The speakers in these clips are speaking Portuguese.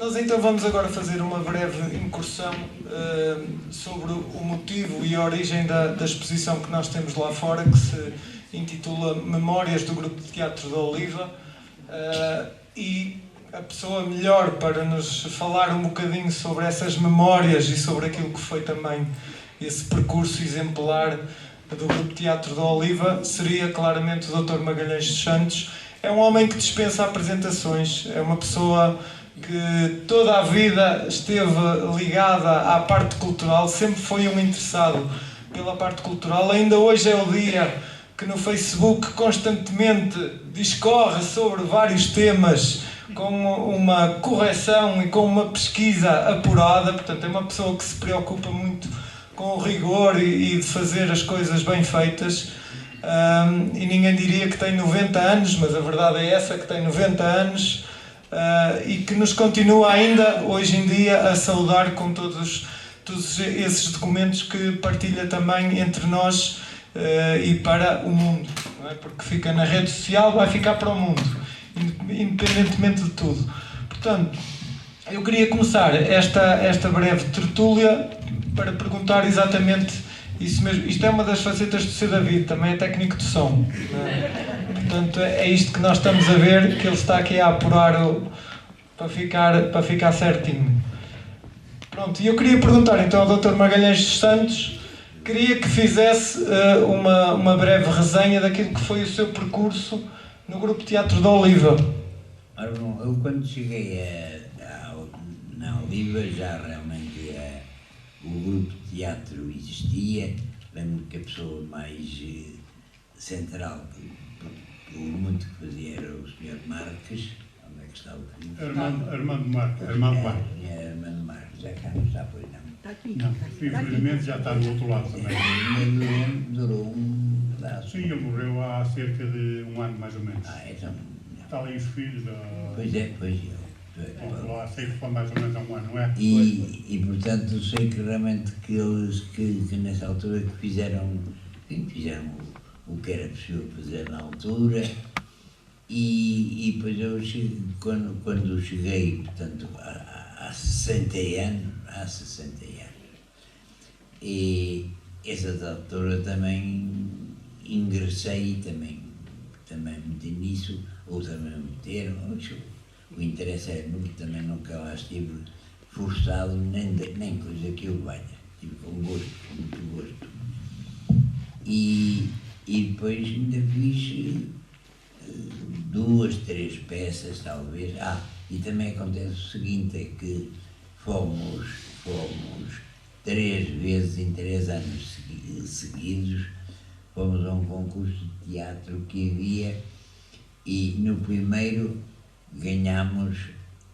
Nós então vamos agora fazer uma breve incursão sobre o motivo e a origem da exposição que nós temos lá fora, que se intitula Memórias do Grupo de Teatro da Oliva, e a pessoa melhor para nos falar um bocadinho sobre essas memórias e sobre aquilo que foi também esse percurso exemplar do Grupo de Teatro da Oliva seria claramente o Dr. Magalhães dos Santos. É um homem que dispensa apresentações, é uma pessoa que toda a vida esteve ligada à parte cultural, sempre foi um interessado pela parte cultural. Ainda hoje é o dia que no Facebook constantemente discorre sobre vários temas com uma correção e com uma pesquisa apurada. Portanto, é uma pessoa que se preocupa muito com o rigor e de fazer as coisas bem feitas. E ninguém diria que tem 90 anos, mas a verdade é essa, que tem 90 anos. E que nos continua ainda, hoje em dia, a saudar com todos esses documentos que partilha também entre nós e para o mundo, não é? Porque fica na rede social, vai ficar para o mundo, independentemente de tudo. Portanto, eu queria começar esta breve tertúlia para perguntar exatamente isso mesmo. Isto é uma das facetas do Sr. David, também é técnico de som, não é? Portanto, é isto que nós estamos a ver, que ele está aqui a apurar para ficar certinho. Pronto, e eu queria perguntar então ao Dr. Magalhães dos Santos, queria que fizesse uma breve resenha daquilo que foi o seu percurso no Grupo Teatro da Oliva. Ora bom, eu quando cheguei na Oliva já realmente o Grupo de Teatro existia. Lembro que a pessoa mais central, por muito que fazia, era o Sr. Marques. Onde é que está o filho? Armando Marques. Armando Marques, já cá não está, pois não. Está aqui. Não, infelizmente já está do outro lado também. Durou um pedaço. Sim, ele morreu há cerca de um ano, mais ou menos. Então. Está ali os filhos. Pois é. Lá, sei que foi mais ou menos há um ano, não é? E portanto, sei que realmente que eles, que nessa altura, que fizeram o que era possível fazer na altura. E depois eu cheguei, quando cheguei, portanto, há 60 anos, e essa altura também ingressei, também meti nisso, ou também me meteram. O interesse é muito, também nunca lá estive forçado, nem coisa que eu venha. Tive com muito gosto. E depois ainda fiz 2, 3 peças, talvez. E também acontece o seguinte, é que fomos 3 vezes em 3 anos seguidos, fomos a um concurso de teatro que havia, e no primeiro ganhámos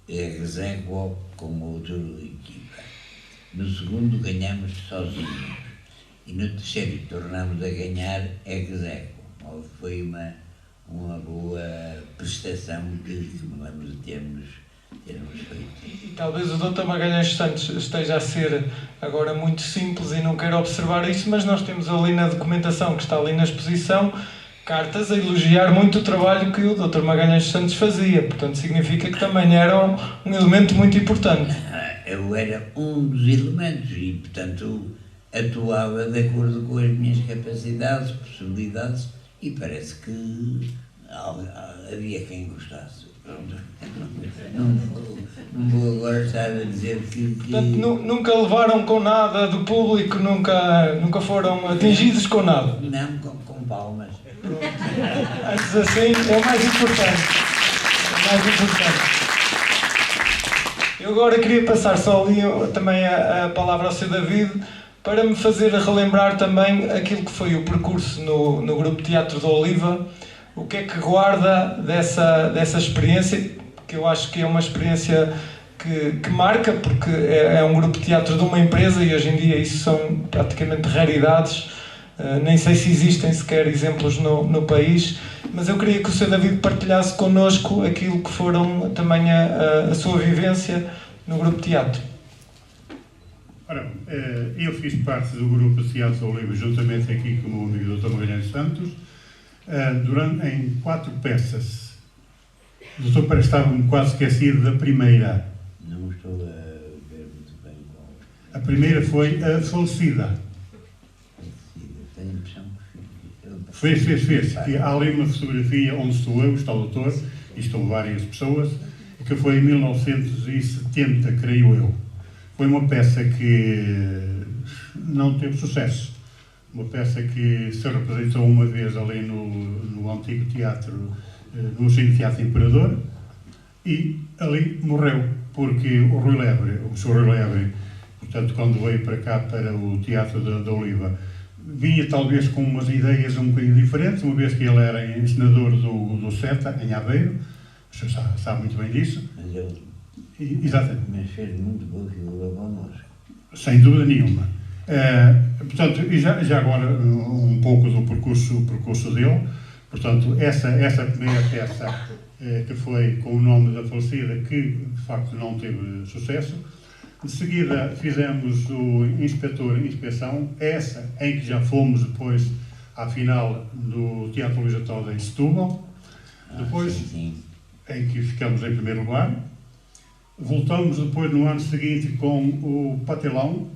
a Reségua com outra equipa. No segundo ganhámos sozinhos. E no terceiro tornámos a ganhar a Reségua. Foi uma boa prestação que me lembro de termos feito. E talvez o Dr. Magalhães dos Santos esteja a ser agora muito simples e não quero observar isso, mas nós temos ali na documentação que está ali na exposição cartas a elogiar muito o trabalho que o Dr. Magalhães dos Santos fazia. Portanto, significa que também era um elemento muito importante. Eu era um dos elementos e, portanto, atuava de acordo com as minhas capacidades, possibilidades, e parece que havia quem gostasse. Não vou agora estar a dizer que... Portanto, nunca levaram com nada do público, nunca foram atingidos com nada? Não, com palmas. Antes assim, é o mais importante. Eu agora queria passar só ali também a palavra ao Sr. David para me fazer relembrar também aquilo que foi o percurso no Grupo Teatro da Oliva. O que é que guarda dessa experiência, que eu acho que é uma experiência que marca, porque é um grupo de teatro de uma empresa e hoje em dia isso são praticamente raridades. Nem sei se existem sequer exemplos no país, mas eu queria que o Sr. David partilhasse connosco aquilo que foram também a sua vivência no Grupo de Teatro. Ora, eu fiz parte do Grupo de Teatro da Oliva, juntamente aqui com o meu amigo Dr. Magalhães Santos, em 4 peças. O doutor estava-me quase esquecido da primeira. Não não estou a ver muito bem qual. A primeira foi a Falecida. Tenho a impressão que Fez. Que há ali uma fotografia onde estou eu, está o doutor, e estão várias pessoas, que foi em 1970, creio eu. Foi uma peça que não teve sucesso. Uma peça que se representou uma vez ali no antigo teatro, no Cine Teatro Imperador, e ali morreu, porque o Sr. Rui Lebre, portanto, quando veio para cá, para o Teatro da Oliva, vinha talvez com umas ideias um bocadinho diferentes, uma vez que ele era encenador do SETA, em Aveiro, o senhor sabe muito bem disso. Mas ele Exatamente. mas fez muito boa figura connosco. Sem dúvida nenhuma. Portanto, e já agora um pouco do percurso dele. Portanto, essa primeira peça que foi com o nome da Falecida, que de facto não teve sucesso. De seguida fizemos o Inspetor e Inspeção, essa em que já fomos depois à final do Teatro Luís Toda em Setúbal. Depois, Sim. em que ficamos em primeiro lugar. Voltamos depois no ano seguinte com o Patelão,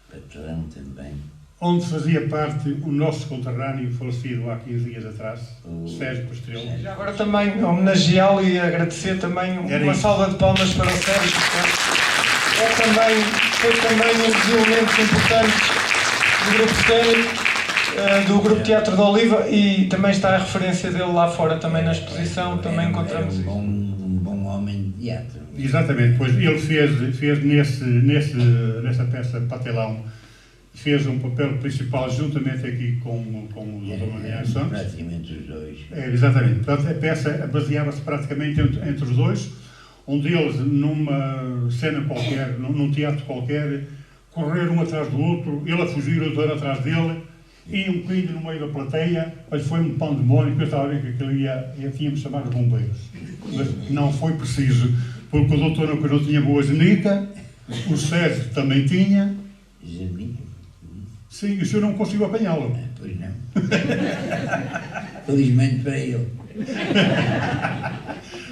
Patrão também. onde fazia parte o nosso conterrâneo falecido há 15 dias atrás, O Sérgio Postrelo. Já agora também homenageá-lo e agradecer também uma salva de palmas para o Sérgio, foi também um dos elementos importantes do grupo cênico, do grupo Teatro da Oliva, e também está a referência dele lá fora também na exposição, também encontramos um bom homem de teatro. Exatamente, pois ele fez nessa peça Patelão, fez um papel principal juntamente aqui com o Dr. Manuel Santos. Praticamente os dois. Exatamente, portanto a peça baseava-se praticamente entre os dois, onde eles numa cena qualquer, num teatro qualquer, correram um atrás do outro, ele a fugir, o outro atrás dele, e um bocadinho no meio da plateia, mas foi um pandemónio, que eu estava a ver que aquilo ia tínhamos de chamar os bombeiros. Mas não foi preciso, porque o doutor não tinha boa genica, o Sérgio também tinha. Genica? Sim, e o senhor não conseguiu apanhá-lo. Pois não. Felizmente para ele.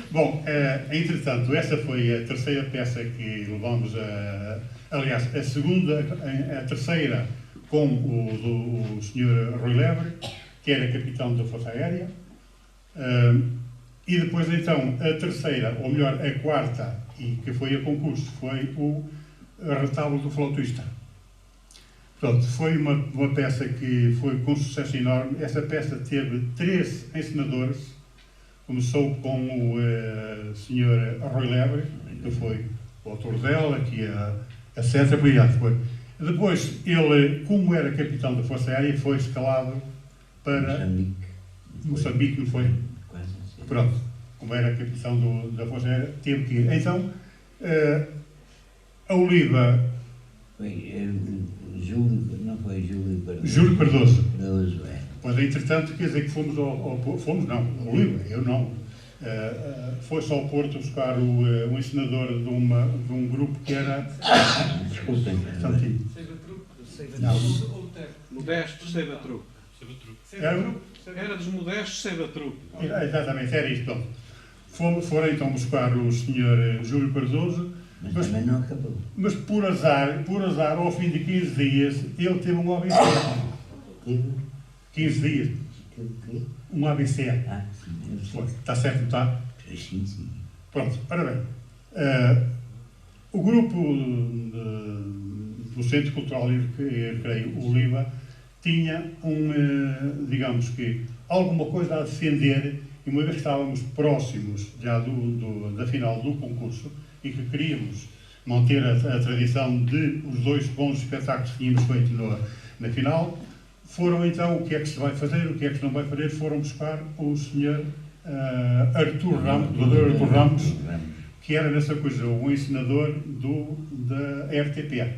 Bom, entretanto, essa foi a terceira peça que levamos aliás, a terceira com o Sr. Rui Lebre, que era capitão da Força Aérea, e depois então a terceira, ou melhor, a quarta, e que foi a concurso, foi o Retábulo do Flautista. Portanto, foi uma peça que foi com sucesso enorme. Essa peça teve 3 encenadores. Começou com o Sr. Rui Lebre, que foi o autor dela, que a César foi. Depois, ele, como era capitão da Força Aérea, foi escalado para Moçambique, não foi? Quase assim. Pronto, como era capitão da Força Aérea, teve que ir. Então, a Oliva... Foi Júlio, não foi Júlio Cardoso? Júlio Cardoso. Cardoso, é. Mas, entretanto, quer dizer que fomos fomos, não, a Oliva, eu não. Foi-se ao Porto buscar o encenador de um grupo que era... Desculpem. Santinho. Modesto Seiba-Truque. Era dos Modestos Seiba-Truque. Exatamente, era isso. Foram então buscar o Sr. Júlio Cardoso, Mas também não acabou. mas por azar, ao fim de 15 dias, ele teve um AVC. Teve? 15 dias, Teve o quê? um AVC. Ah, sim, eu sei. Está certo, não está? Sim, sim. Pronto, ora bem. O grupo do Centro Cultural Creio, o Oliva, tinha digamos que, alguma coisa a defender, e uma vez que estávamos próximos já da final do concurso e que queríamos manter a tradição de os 2 bons espetáculos que tínhamos feito na final, foram então, o que é que se vai fazer, o que é que se não vai fazer, foram buscar o Sr. Artur Ramos, que era nessa coisa, o encenador da RTP.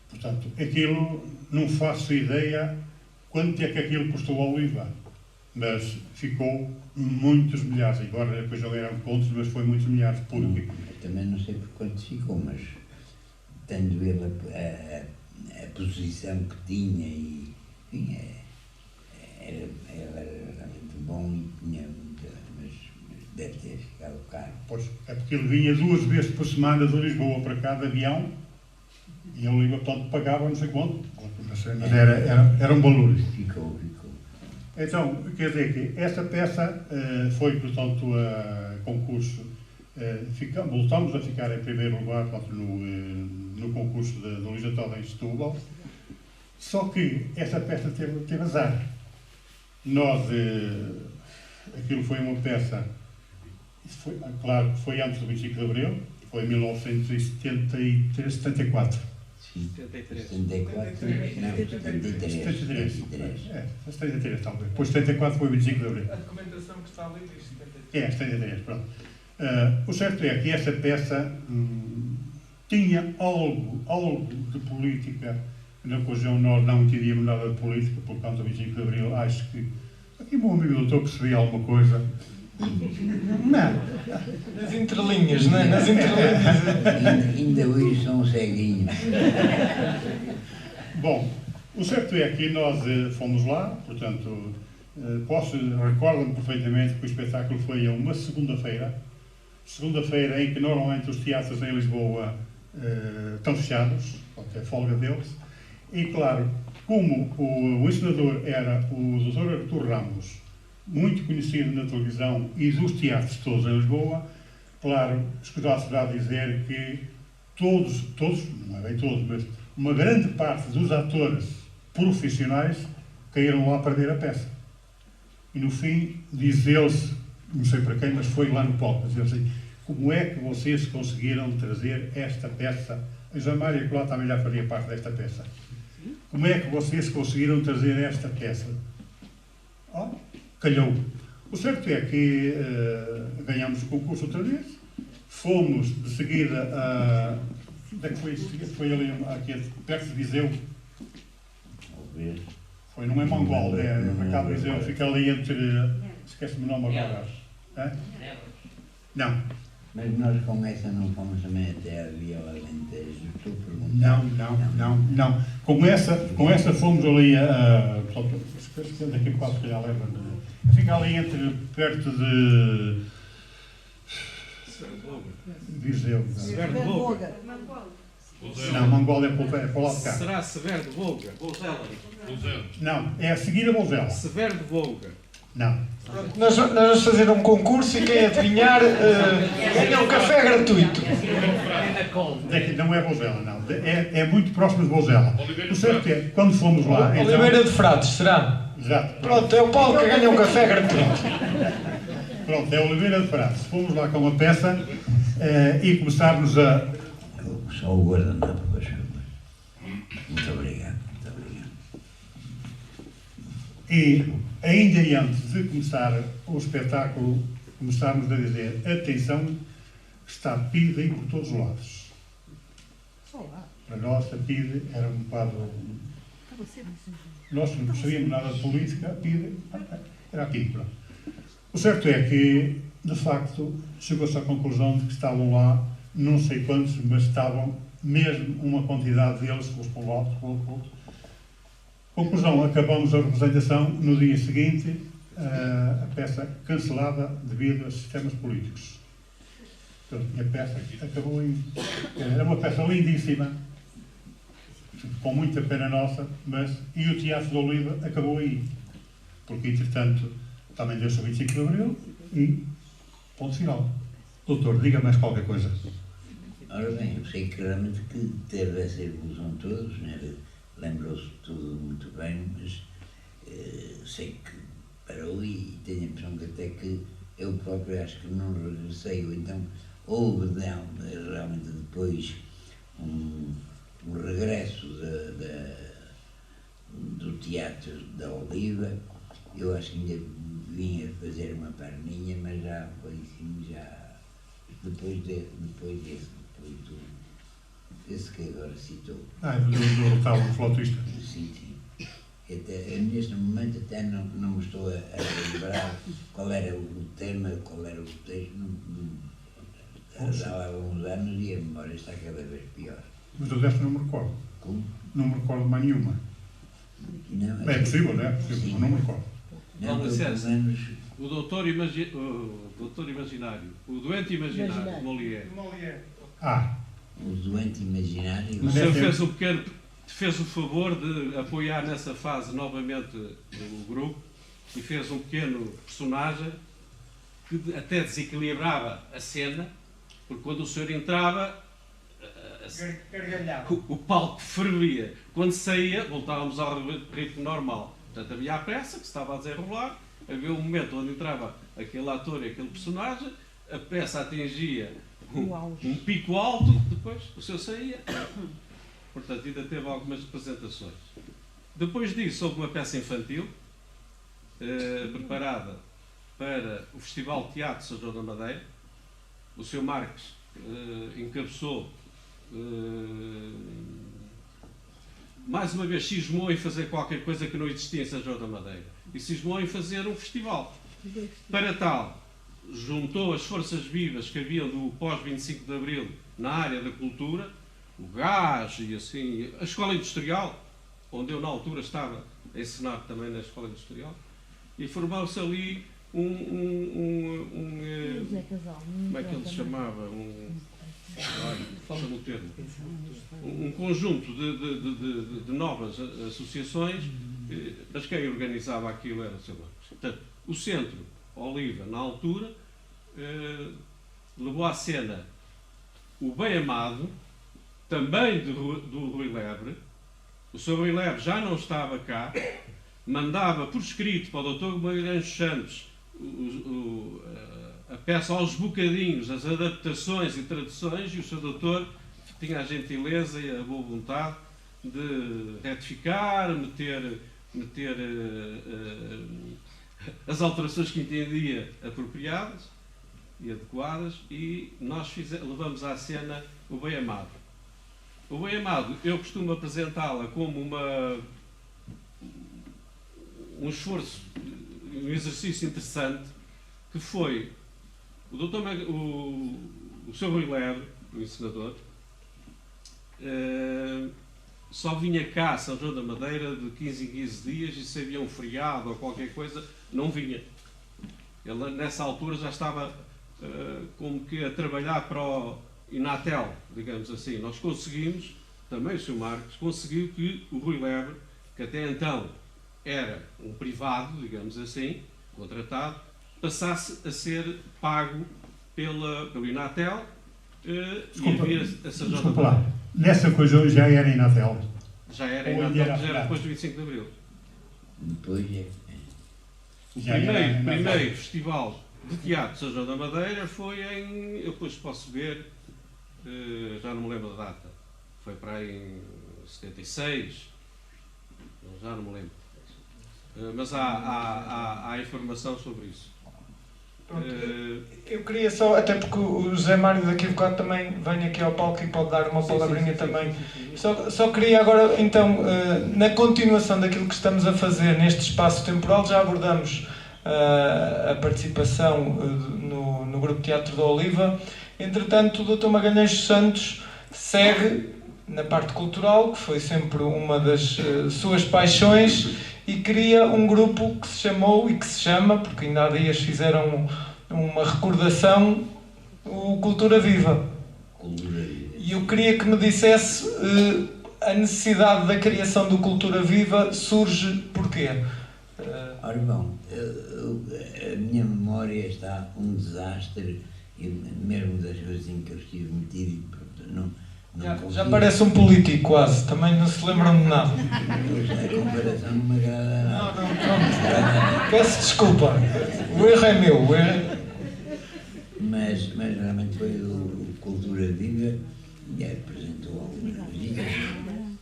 Portanto, aquilo, não faço ideia quanto é que aquilo custou ao Oliva, mas ficou muitos milhares, embora depois não eram contos, mas foi muitos milhares, porque... Também não sei por quanto ficou, mas tendo ele a posição que tinha e enfim, era realmente bom e tinha muita, mas deve ter ficado caro. Pois, é porque ele vinha 2 vezes por semana de Lisboa para cá de avião e ele, portanto, pagava não sei quanto, mas era um valor. Ficou. Então, quer dizer que essa peça foi, portanto, a concurso. Voltamos a ficar em primeiro lugar, portanto, no concurso do Lisboa em Setúbal. Só que essa peça teve azar. Aquilo foi uma peça, claro, foi antes do 25 de Abril, foi em 1973, 74. Sim. 73. 74, não, 73. 73 talvez. Depois 74 foi o 25 de Abril. A documentação que está ali diz É, 73. 73, pronto. O certo é que essa peça tinha algo de política. Na ocasião nós não entendíamos nada de política, por causa do 25 de Abril. Acho que aqui o meu amigo doutor percebia alguma coisa. Não. Nas entrelinhas, não é? Nas entrelinhas. Ainda hoje são ceguinhos. Bom, o certo é que nós fomos lá, portanto, recordo-me perfeitamente que o espetáculo foi a uma segunda-feira em que normalmente os teatros em Lisboa estão fechados, porque é folga deles, e claro, como o encenador era o Dr. Artur Ramos, muito conhecido na televisão e dos teatros todos em Lisboa, claro, escusado-se-á dizer que todos, não é bem todos, mas uma grande parte dos atores profissionais caíram lá a perder a peça. E no fim, diz eles, não sei para quem, mas foi lá no palco, dizer assim, como é que vocês conseguiram trazer esta peça? A Jamária, que lá também já fazia parte desta peça. Como é que vocês conseguiram trazer esta peça? Calhou. O certo é que ganhamos o concurso outra vez, fomos de seguida a... Onde é que foi? Foi ali, aqui, perto de Viseu. Foi, não é Mangual, é Mercado de Viseu, fica ali entre... Esquece-me o nome agora. Não. Mas nós com essa não fomos também até a Via Alentejo, estou perguntando. Não. Com essa fomos ali a... daqui a 4 que já leva. Fica ali entre, perto de... Viseu. Severo de Volga. Não, Mangual é para o lado de cá. Será Severo de Volga? Não, é a seguir a Bolzela. Severo de Volga. Não. Pronto, nós vamos fazer um concurso e quem adivinhar ganha um café gratuito. Não é Bolzela, não. É muito próximo de Bolzela. O certo é, quando fomos lá... Oliveira de Frades, será? Exato. Pronto, é o Paulo que ganha um café gratuito. Pronto, é Oliveira de Frades. Fomos lá com a peça e começámos a... Só o guardanapo, por favor. Muito obrigado. E ainda antes de começar o espetáculo, começámos a dizer, atenção, que está a PIDE aí por todos os lados. Para nós, a PIDE era um quadro... Nós não percebíamos nada de política, a PIDE era a PIDE. O certo é que, de facto, chegou-se à conclusão de que estavam lá, não sei quantos, mas estavam mesmo uma quantidade deles com os polados. Conclusão, acabamos a representação, no dia seguinte, a peça cancelada devido a sistemas políticos. E a peça acabou aí. Era uma peça lindíssima, com muita pena nossa, mas... E o Teatro de Oliva acabou aí. Porque, entretanto, também deu-se o 25 de Abril e ponto final. Doutor, diga mais qualquer coisa. Ora bem, eu sei que realmente que teve essa evolução todos, né? Lembrou-se tudo muito bem, mas sei que parou e tenho a impressão que até que eu próprio acho que não regressei, ou então houve realmente depois um regresso do Teatro da Oliva. Eu acho que ainda vinha fazer uma perninha, mas já foi assim, já depois desse que agora citou. Do tal flautista. Sim. Até, neste momento até não me estou a lembrar qual era o tema, qual era o texto. Já há uns anos e a memória está cada vez pior. Mas do resto não me recordo. Como? Não me recordo mais nenhuma. Não, É possível, não é? Possível, mas não me recordo. Não, Com eu, licença. pelo menos, O doutor imaginário, o doente imaginário, Molière. o doente imaginário. O Mas senhor deve fez o favor de apoiar nessa fase novamente o grupo e fez um pequeno personagem que até desequilibrava a cena, porque quando o senhor entrava, o palco fervia. Quando saía, voltávamos ao ritmo normal. Portanto, havia a peça que se estava a desenrolar, havia um momento onde entrava aquele ator e aquele personagem, a peça atingia um pico alto, depois o senhor saía. Portanto, ainda teve algumas apresentações. Depois disso, houve uma peça infantil preparada para o Festival de Teatro de São João da Madeira. O Sr. Marques encabeçou, mais uma vez cismou em fazer qualquer coisa que não existia em São João da Madeira. E cismou em fazer um festival. Para tal, juntou as forças vivas que haviam do pós-25 de Abril na área da cultura, o gás e assim, a escola industrial, onde eu na altura estava a ensinar também na escola industrial, e formou-se ali como é que ele se chamava? Falta-me o termo. Um conjunto de novas associações, mas quem organizava aquilo era o Sr. Marcos. Portanto, o Centro Oliva, na altura, levou à cena o Bem Amado, também do Rui Lebre. O Sr. Rui Lebre já não estava cá, mandava por escrito para o Dr. Magalhães Santos a peça aos bocadinhos, as adaptações e traduções, e o Sr. Doutor tinha a gentileza e a boa vontade de retificar, meter as alterações que entendia apropriadas e adequadas, e nós levamos à cena o Bem Amado. O Bem Amado, eu costumo apresentá-la como um esforço, um exercício interessante, que foi o Sr. Rui Lebre, o encenador, só vinha cá a São João da Madeira de 15 em 15 dias, e se havia um feriado ou qualquer coisa, não vinha. Ele nessa altura já estava como que a trabalhar para o Inatel, digamos assim. Nós conseguimos, também o Sr. Marcos, conseguiu que o Rui Lebre, que até então era um privado, digamos assim, contratado, passasse a ser pago pelo Inatel Desculpa, e havia a São João da desculpa lá. Madeira. Nessa coisa já era Inatel. Já era Ou Inatel, era já era afilhado? depois do 25 de Abril. Depois é. O Já era primeiro festival de teatro de São João da Madeira foi em... Eu depois posso ver, já não me lembro da data. Foi para aí em 76, já não me lembro. Mas há informação sobre isso. Pronto, eu queria só, até porque o José Mário daqui a bocado também vem aqui ao palco e pode dar uma palavrinha também. Só queria agora, então, na continuação daquilo que estamos a fazer neste espaço temporal, já abordamos a participação no Grupo Teatro da Oliva. Entretanto, o Dr. Magalhães Santos segue na parte cultural, que foi sempre uma das suas paixões, e cria um grupo que se chamou e que se chama, porque ainda há dias fizeram uma recordação, o Cultura Viva. E eu queria que me dissesse a necessidade da criação do Cultura Viva surge porquê? Ora bom, a minha memória está um desastre, mesmo das coisas em que eu estive metido, e pronto, Já parece um político quase, também não se lembram de nada. A comparação não me agrada nada. Não, pronto. Peço desculpa, o erro é meu. Mas realmente foi o Cultura Viva e apresentou algumas visitas.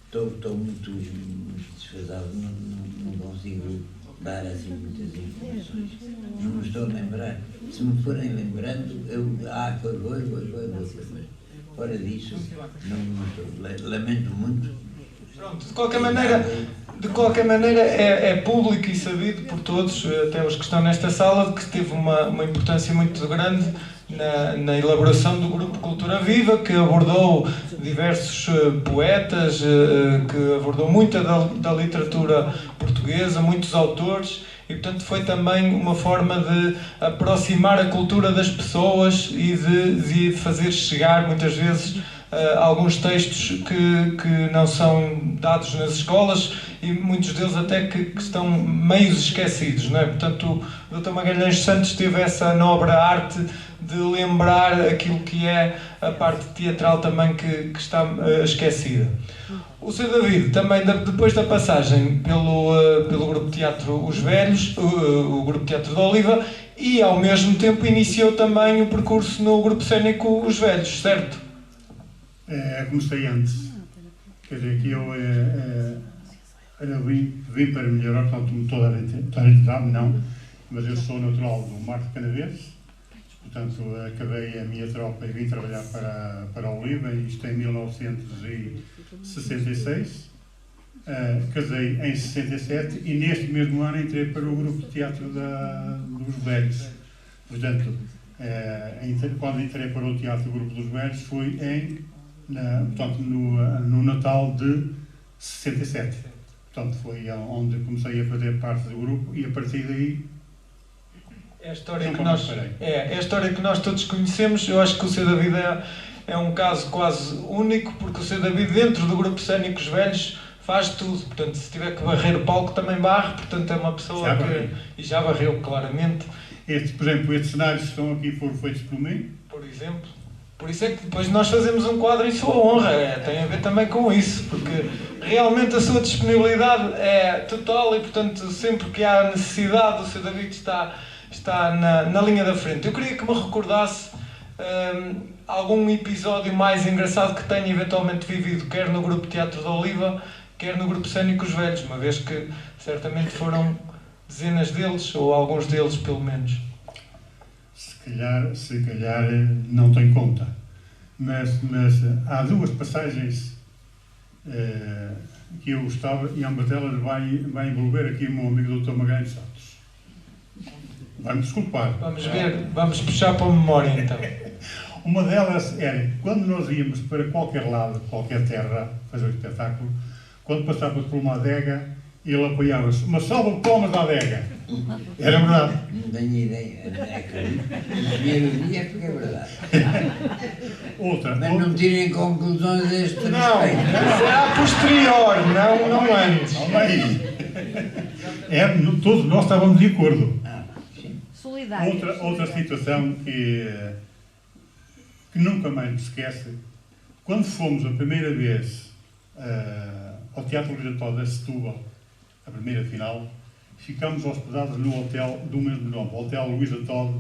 Estou muito desfasado, não consigo dar assim muitas informações. Não me estou a lembrar. Se me forem lembrando, foi. Mas fora disso, não estou. Lamento muito. Pronto, de qualquer maneira é público e sabido por todos, até os que estão nesta sala, que teve uma importância muito grande na elaboração do Grupo Cultura Viva, que abordou diversos poetas, que abordou muita da literatura portuguesa, muitos autores, e portanto foi também uma forma de aproximar a cultura das pessoas e de fazer chegar muitas vezes alguns textos que não são dados nas escolas e muitos deles até que estão meio esquecidos, não é? Portanto, o Dr. Magalhães Santos teve essa nobre arte de lembrar aquilo que é a parte teatral também que está esquecida. O Sr. David, também depois da passagem pelo Grupo Teatro Os Velhos, o Grupo Teatro da Oliva, e ao mesmo tempo iniciou também o percurso no Grupo Cênico Os Velhos, certo? Comecei antes. Quer dizer, que eu vim para melhorar, portanto, toda a entidade, não, mas eu sou natural do Mar de Canaveses, portanto, acabei a minha tropa e vim trabalhar para a Oliva, isto em 1966. Casei em 67 e neste mesmo ano entrei para o Grupo de Teatro dos Velhos. Portanto, quando entrei para o Teatro do Grupo dos Velhos foi portanto, no Natal de 67. Portanto, foi onde comecei a fazer parte do grupo e a partir daí é a história que nós todos conhecemos. Eu acho que o Sr. David é um caso quase único, porque o Sr. David dentro do Grupo Cênico Os Velhos faz tudo. Portanto, se tiver que varrer o palco também barre, portanto é uma pessoa e já varreu claramente. Por exemplo, estes cenários que estão aqui foram feitos por mim. Por exemplo. Por isso é que depois nós fazemos um quadro em sua honra, tem a ver também com isso, porque realmente a sua disponibilidade é total e, portanto, sempre que há necessidade, o Sr. David está na linha da frente. Eu queria que me recordasse algum episódio mais engraçado que tenha eventualmente vivido, quer no Grupo Teatro da Oliva, quer no Grupo Cênico Os Velhos, uma vez que certamente foram dezenas deles, ou alguns deles pelo menos. Se calhar não tem conta, mas há duas passagens que eu gostava e ambas delas vai envolver aqui o meu amigo Dr. Magalhães Santos. Vai-me desculpar. Vamos ver, vamos puxar para a memória então. Uma delas era quando nós íamos para qualquer lado, qualquer terra, fazer um espetáculo, quando passávamos por uma adega, ele apoiava-se. Uma salva de palmas da adega. Era verdade. Não tenho ideia. No primeiro dia porque é verdade. Mas não tirem conclusões deste respeito. Não, será posterior, não antes. Todos nós estávamos de acordo. Solidários. Outra situação que nunca mais me esquece, quando fomos a primeira vez ao Teatro Obrigatório da Setúbal, a primeira final, ficámos hospedados no hotel do mesmo nome, o Hotel Luísa Todi,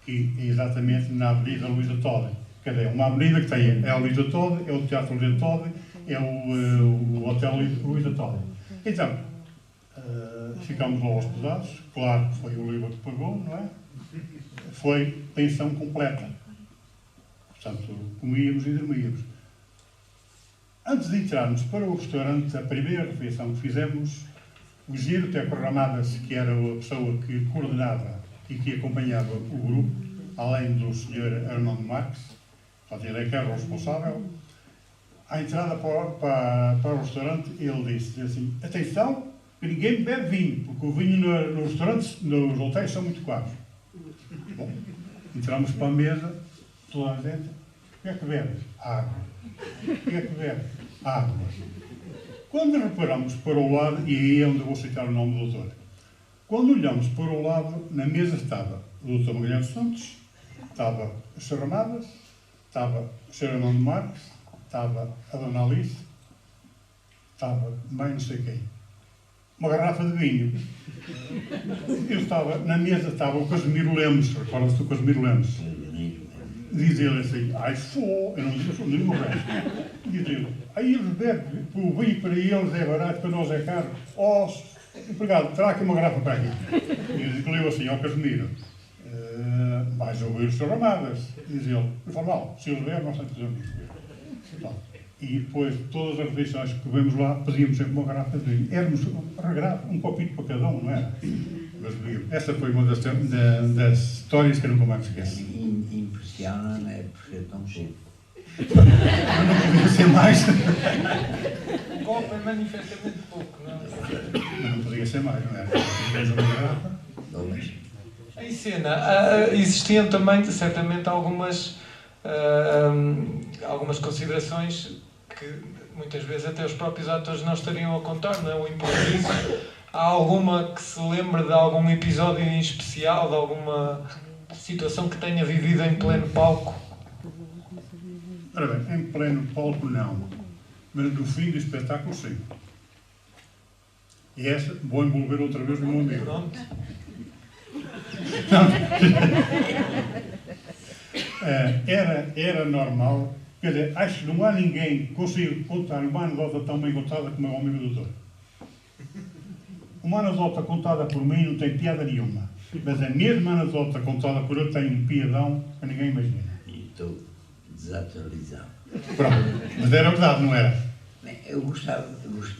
que é exatamente na Avenida Luísa Todi. Quer dizer, uma avenida que tem a Luísa Todi, é o Teatro Luísa Todi, é o Hotel Luísa Todi. Então, ficámos lá hospedados, claro que foi o Oliva que pagou, não é? Foi pensão completa. Portanto, comíamos e dormíamos. Antes de entrarmos para o restaurante, a primeira refeição que fizemos, o Giro Teco Ramadas, que era a pessoa que coordenava e que acompanhava o grupo, além do Sr. Armando Marques, portanto, ele é que era o responsável. À entrada para o restaurante, ele disse assim: atenção, que ninguém bebe vinho, porque o vinho nos restaurantes, nos hotéis, são muito caros. Bom, entramos para a mesa, toda a gente: o que é que bebes? Água. O que é que bebes? Água. Quando reparamos para o lado, e aí é onde eu vou citar o nome do doutor, quando olhamos para o lado, na mesa estava o Dr. Magalhães Santos, estava o Sr. Ramadas, estava o Sr. Armando Marques, estava a Dona Alice, estava mais não sei quem. Uma garrafa de vinho. Na mesa estava o Casimiro Lemos, recorda-se do Casimiro Lemos? Diz ele assim: ai, eu não digo nem o resto. Diz ele: aí eles bebem, o vinho para eles é barato, para nós é caro. Ó, empregado, traga aqui uma garrafa para aqui. E diz ele assim ao Casimiro: vais ouvir os Sr. Ramadas. Diz ele: não fala mal, se eles bebem, nós sempre fazemos beber. E depois, todas as refeições que vemos lá, pedíamos sempre uma garrafa de vinho. Éramos regrado, um copinho para cada um, não era? Essa foi uma das histórias que eu nunca mais esqueço. Impressiona, é por ser tão pouco. Não podia ser mais. O copo é manifestamente pouco, não é? Não podia ser mais, não era? Boas. Em cena, existiam também, certamente, algumas considerações que muitas vezes até os próprios atores não estariam a contar, não é? O improviso. Há alguma que se lembre de algum episódio em especial, de alguma situação que tenha vivido em pleno palco? Ora bem, em pleno palco não, mas no fim do espetáculo sim. E essa vou envolver outra vez no meu amigo. Pronto. Era normal, quer dizer, acho que não há ninguém que consiga contar uma anedota tão bem contada como é o amigo doutor. Uma anedota contada por mim não tem piada nenhuma, mas a mesma anedota contada por ele tem um piadão que ninguém imagina. E estou desatualizado. Pronto, mas era verdade, não era? Bem, eu gostava,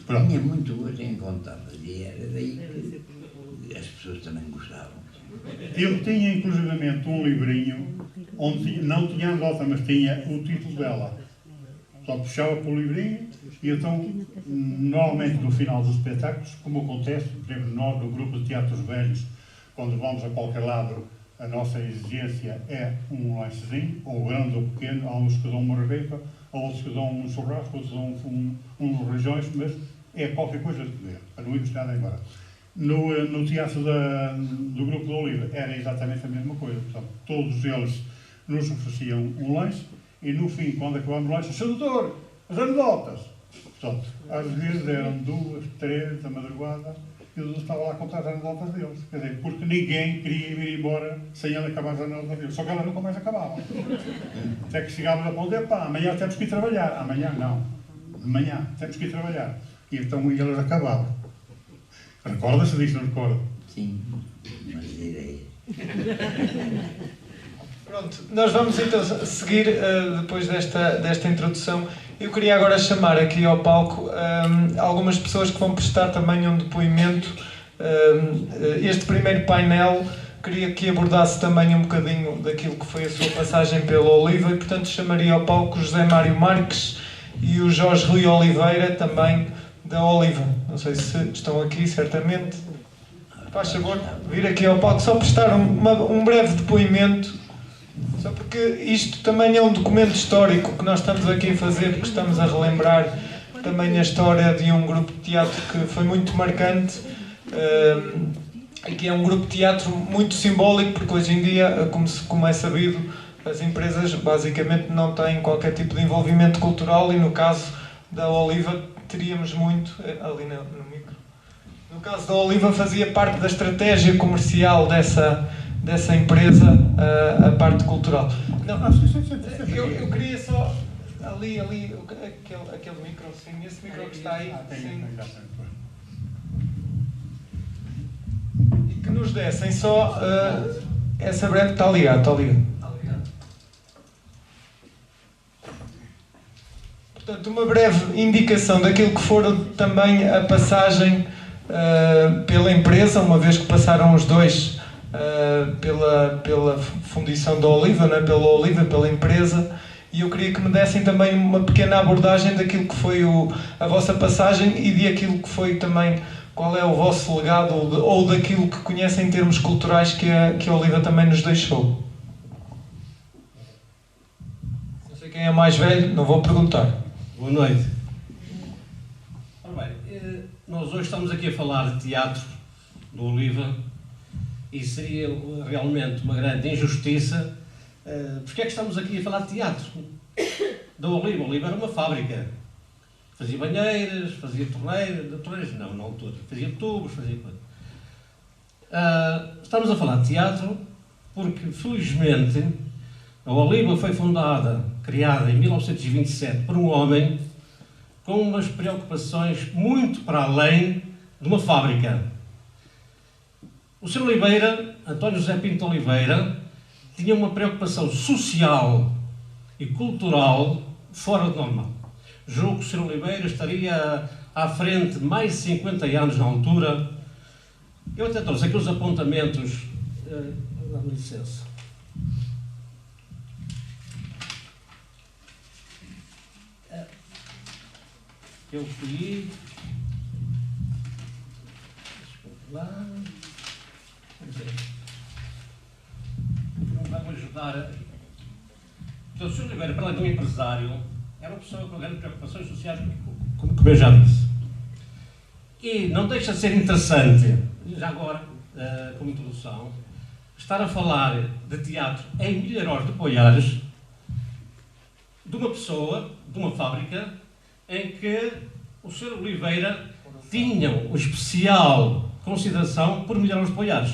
Pronto. tinha muito gosto em contar, e era daí que as pessoas também gostavam. Eu tinha inclusivamente um livrinho onde não tinha anedota, mas tinha o título dela. Só puxava para o livrinho e então, normalmente no final dos espetáculos, como acontece, por exemplo, nós no grupo de teatros velhos, quando vamos a qualquer lado, a nossa exigência é um lanchezinho, ou grande ou pequeno, há uns que dão uma rebeca, há outros que dão um churrasco, outros dão uns regiões, mas é qualquer coisa de comer, para não irmos nada embora. No teatro do Grupo da Oliva era exatamente a mesma coisa. Portanto, todos eles nos ofereciam um lanche e no fim, quando acabámos o lanche, Sr. Doutor, as anedotas! Portanto, às vezes eram 2, 3 da madrugada e eu estava lá a contar as anedotas deles. Quer dizer, porque ninguém queria vir embora sem ele acabar as anedotas deles. Só que elas nunca mais acabavam. Até que chegávamos a ponto, pá, amanhã temos que ir trabalhar. Amanhã não. De manhã temos que ir trabalhar. E então eles acabavam. Recorda-se disso, não recorda? Sim, umas ideias. Pronto, nós vamos então seguir, depois desta introdução. Eu queria agora chamar aqui ao palco algumas pessoas que vão prestar também um depoimento. Este primeiro painel queria que abordasse também um bocadinho daquilo que foi a sua passagem pela Oliva e, portanto, chamaria ao palco o José Mário Marques e o Jorge Rui Oliveira, também da Oliva. Não sei se estão aqui, certamente. Faz favor, vir aqui ao palco, só prestar um breve depoimento, só porque isto também é um documento histórico que nós estamos aqui a fazer, porque estamos a relembrar também a história de um grupo de teatro que foi muito marcante e que é um grupo de teatro muito simbólico, porque hoje em dia, como é sabido, as empresas basicamente não têm qualquer tipo de envolvimento cultural e no caso da Oliva teríamos muito ali no micro. No caso da Oliva fazia parte da estratégia comercial dessa empresa, a parte cultural. Não, eu queria só ali aquele micro, sim, esse micro que está aí, sim. E que nos dessem só essa breve, está ligado, está ligado. Portanto, uma breve indicação daquilo que foram também a passagem pela empresa, uma vez que passaram os dois pela fundição da Oliva, não é? Pela Oliva, pela empresa, e eu queria que me dessem também uma pequena abordagem daquilo que foi a vossa passagem e de aquilo que foi também, qual é o vosso legado ou daquilo que conhecem em termos culturais que a Oliva também nos deixou. Não sei quem é mais velho, não vou perguntar. Boa noite. Ora bem, nós hoje estamos aqui a falar de teatro do Oliva e seria realmente uma grande injustiça. Porque é que estamos aqui a falar de teatro da Oliva? A Oliva era uma fábrica. Fazia banheiras, fazia torneiras não, na altura. Fazia tubos, fazia coisa. Estamos a falar de teatro porque, felizmente, a Oliva foi criada em 1927 por um homem com umas preocupações muito para além de uma fábrica. O Sr. Oliveira, António José Pinto Oliveira, tinha uma preocupação social e cultural fora do normal. Julgo que o Sr. Oliveira estaria à frente de mais de 50 anos na altura. Eu até trouxe aqui os apontamentos. Dá-me licença. Eu escolhi. Deixa eu ver lá. Vamos ver. ajudar. Então, o Sr. Oliveira, para além de um empresário, era uma pessoa com grandes preocupações sociais, como eu já disse. E não deixa de ser interessante, já agora, como introdução, estar a falar de teatro em Milharóis de Poiares, de uma pessoa, de uma fábrica, em que o Sr. Oliveira tinha uma especial consideração por Milharóis de Poiares.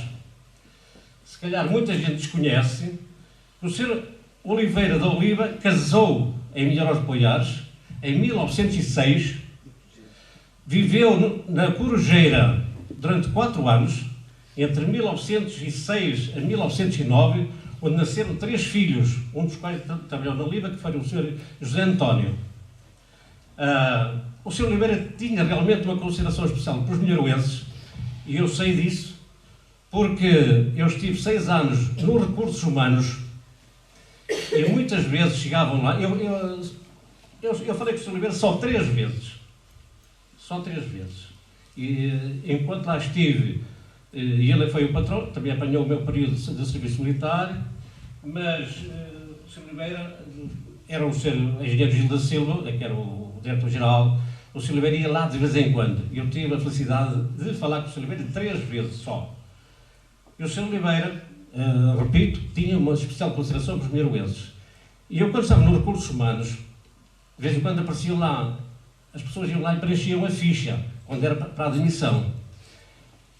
Se calhar muita gente desconhece que o Sr. Oliveira da Oliva casou em Milharóis de Poiares em 1906, viveu na Corujeira durante 4 anos, entre 1906 a 1909, onde nasceram 3 filhos, um dos quais trabalhou na Oliva, que foi o Sr. José António. O Sr. Oliveira tinha realmente uma consideração especial para os milharoenses, e eu sei disso, porque eu estive 6 anos nos recursos humanos, e muitas vezes chegavam lá. Eu falei com o Sr. Oliveira só 3 vezes. Só 3 vezes. E enquanto lá estive, e ele foi o patrão, também apanhou o meu período de serviço militar, mas o Sr. Oliveira era o Sr. Engenheiro Gil da Silva, que era o diretor-geral. O Sr. Oliveira ia lá de vez em quando. Eu tive a felicidade de falar com o Sr. Oliveira 3 vezes só. E o Sr. Oliveira, repito, tinha uma especial consideração para os milharoenses. E eu, quando estava nos recursos humanos, de vez em quando apareciam lá, as pessoas iam lá e preenchiam a ficha, quando era para a admissão.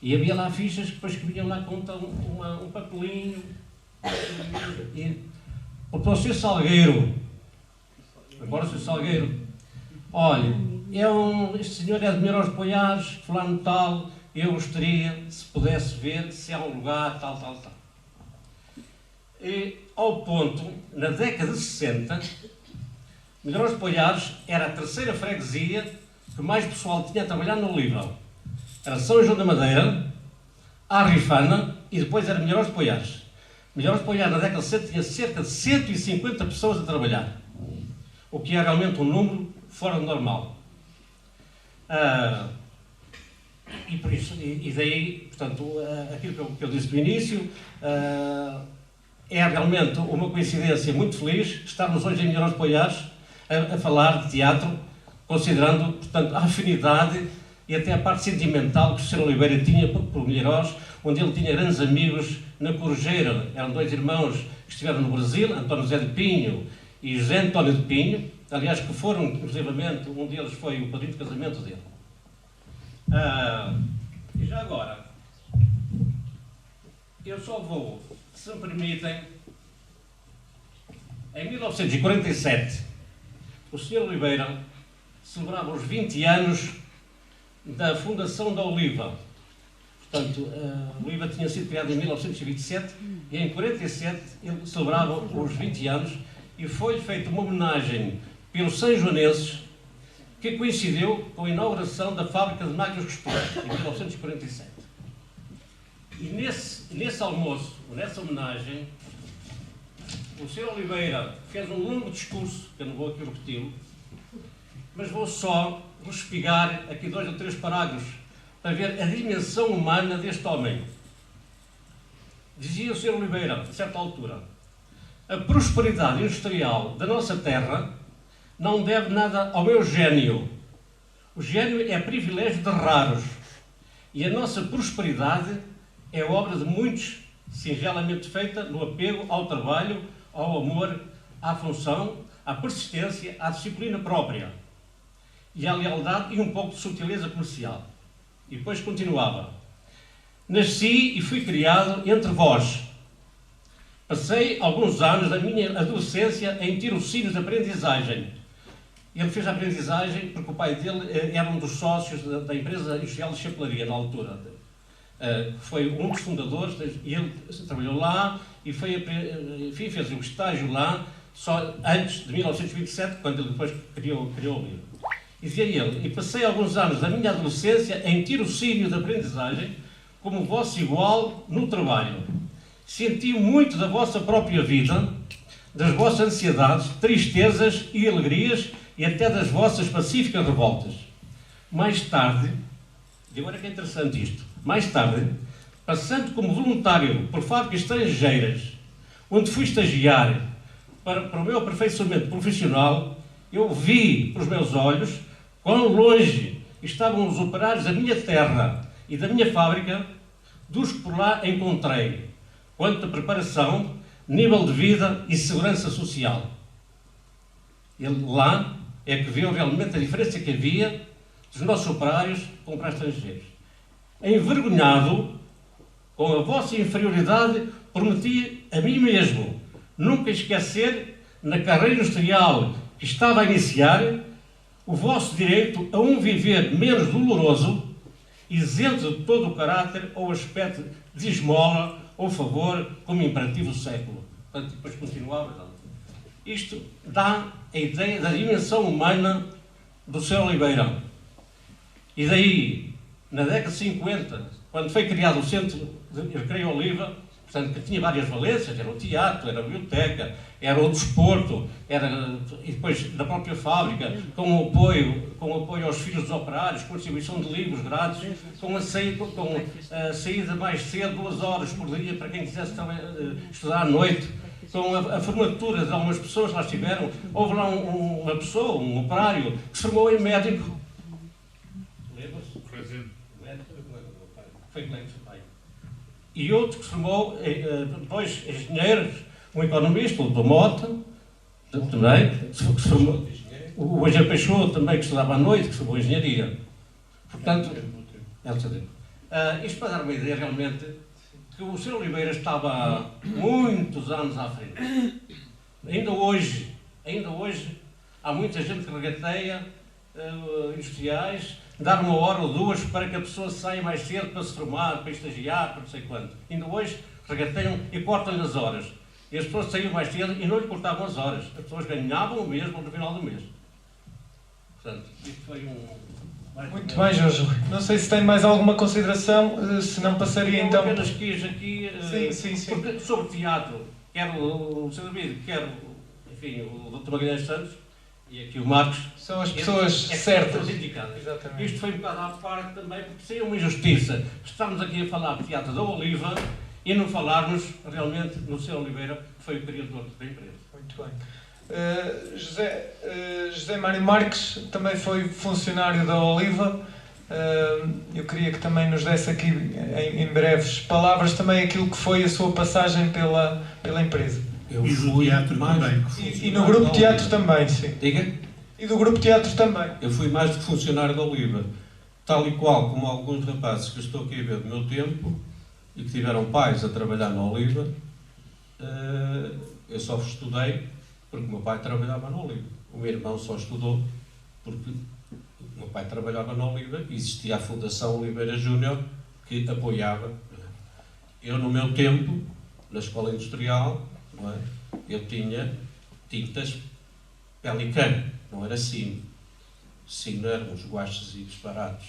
E havia lá fichas que depois que vinham lá com um papelinho. Para o Sr. Salgueiro, agora o Sr. Salgueiro, olha, este senhor é de Milharóis de Poiares, fulano tal, eu gostaria, se pudesse ver, se há um lugar, tal. E, ao ponto, na década de 60, Milharóis de Poiares era a 3ª freguesia que mais pessoal tinha a trabalhar no Oliva. Era São João da Madeira, Arrifana e depois era Milharóis de Poiares. Milharóis de Poiares, na década de 60, tinha cerca de 150 pessoas a trabalhar, o que é realmente um número fora do normal. E por isso, e daí, portanto, aquilo que eu disse no início, é realmente uma coincidência muito feliz estarmos hoje em Milharóis de Poiares a falar de teatro, considerando, portanto, a afinidade e até a parte sentimental que o Sr. Oliveira tinha por Milharóis, onde ele tinha grandes amigos na Corujeira. Eram 2 irmãos que estiveram no Brasil, António José de Pinho e José António de Pinho, aliás, que foram, inclusivamente, um deles foi o padrinho de casamento dele. E já agora, eu só vou, se me permitem, em 1947, o Sr. Oliveira celebrava os 20 anos da fundação da Oliva. Portanto, a Oliva tinha sido criada em 1927 e em 1947 ele celebrava os 20 anos e foi feita uma homenagem pelos sanjoanenses que coincidiu com a inauguração da fábrica de máquinas costuras, em 1947. E nesse almoço, nessa homenagem, o Sr. Oliveira fez um longo discurso, que eu não vou aqui repeti-lo, mas vou só respigar aqui 2 ou 3 parágrafos para ver a dimensão humana deste homem. Dizia o Sr. Oliveira, a certa altura, a prosperidade industrial da nossa terra não deve nada ao meu gênio. O gênio é privilégio de raros. E a nossa prosperidade é obra de muitos, singelamente feita no apego ao trabalho, ao amor, à função, à persistência, à disciplina própria e à lealdade e um pouco de sutileza comercial. E depois continuava. Nasci e fui criado entre vós. Passei alguns anos da minha adolescência em tirocínios de aprendizagem. Ele fez a aprendizagem porque o pai dele era um dos sócios da empresa industrial de chapelaria na altura. Foi um dos fundadores, e ele trabalhou lá e enfim, fez o estágio lá só antes de 1927, quando ele depois criou o livro. E dizia ele, e passei alguns anos da minha adolescência em tirocínio de aprendizagem como vosso igual no trabalho. Senti muito da vossa própria vida, das vossas ansiedades, tristezas e alegrias e até das vossas pacíficas revoltas. Mais tarde, e agora que é interessante isto, mais tarde, passando como voluntário por fábricas estrangeiras, onde fui estagiar para o meu aperfeiçoamento profissional, eu vi pelos meus olhos quão longe estavam os operários da minha terra e da minha fábrica dos que por lá encontrei, quanto a preparação, nível de vida e segurança social. Ele lá é que viu realmente a diferença que havia dos nossos operários para estrangeiros. Envergonhado com a vossa inferioridade, prometi a mim mesmo nunca esquecer, na carreira industrial que estava a iniciar, o vosso direito a um viver menos doloroso, isento de todo o caráter ou aspecto de esmola ou favor, como imperativo do século. Portanto, depois continuava. Isto dá a ideia da dimensão humana do Sr. Oliveira. E daí, na década de 50, quando foi criado o Centro de Recreio Oliva, portanto, que tinha várias valências, era o teatro, era a biblioteca, era o desporto, e depois da própria fábrica, com o apoio aos filhos dos operários, com a distribuição de livros grátis, com a saída mais cedo, 2 horas por dia, para quem quisesse estudar à noite, com a formatura de algumas pessoas que lá estiveram. Houve lá uma pessoa, um operário, que se formou em médico. Lembra-se? Foi colega do seu pai. E outro que se formou, depois engenheiros, um economista, o Dr. Mota, também, se formou, o engenheiro Peixoto também, que estudava à noite, que se formou em engenharia. Portanto, isto para dar uma ideia realmente que o Sr. Oliveira estava há muitos anos à frente. Ainda hoje, há muita gente que regateia industriais, dar 1 hora ou 2 para que a pessoa saia mais cedo para se formar, para estagiar, para não sei quanto. Ainda hoje regateiam e cortam-lhe as horas. E as pessoas saíam mais cedo e não lhe cortavam as horas. As pessoas ganhavam o mesmo no final do mês. Portanto, isto foi Muito bem, Jorge. Não sei se tem mais alguma consideração, se não passaria então... Eu apenas quis aqui, sim. porque sobre teatro, quer o Sr. David, quer enfim, o Dr. Magalhães Santos, e aqui o Marcos... São as pessoas certas. Exatamente. Isto foi um bocado à parte também, porque seria uma injustiça. Estamos aqui a falar de Teatro da Oliva e não falarmos realmente no Sr. Oliveira, que foi o criador da empresa. Muito bem. José Mário Marques também foi funcionário da Oliva. Eu queria que também nos desse aqui, em breves palavras, também aquilo que foi a sua passagem pela empresa. Eu fui teatro também. E no grupo teatro também, sim. Diga? E do grupo teatro também. Eu fui mais do que funcionário da Oliva. Tal e qual como alguns rapazes que estou aqui a ver do meu tempo e que tiveram pais a trabalhar na Oliva, eu só estudei porque o meu pai trabalhava na Oliva. O meu irmão só estudou porque o meu pai trabalhava na Oliva e existia a Fundação Oliveira Júnior que apoiava. Eu, no meu tempo, na escola industrial, não é, eu tinha tintas Pelican, não era Sino. Sino eram os guaches e disparados.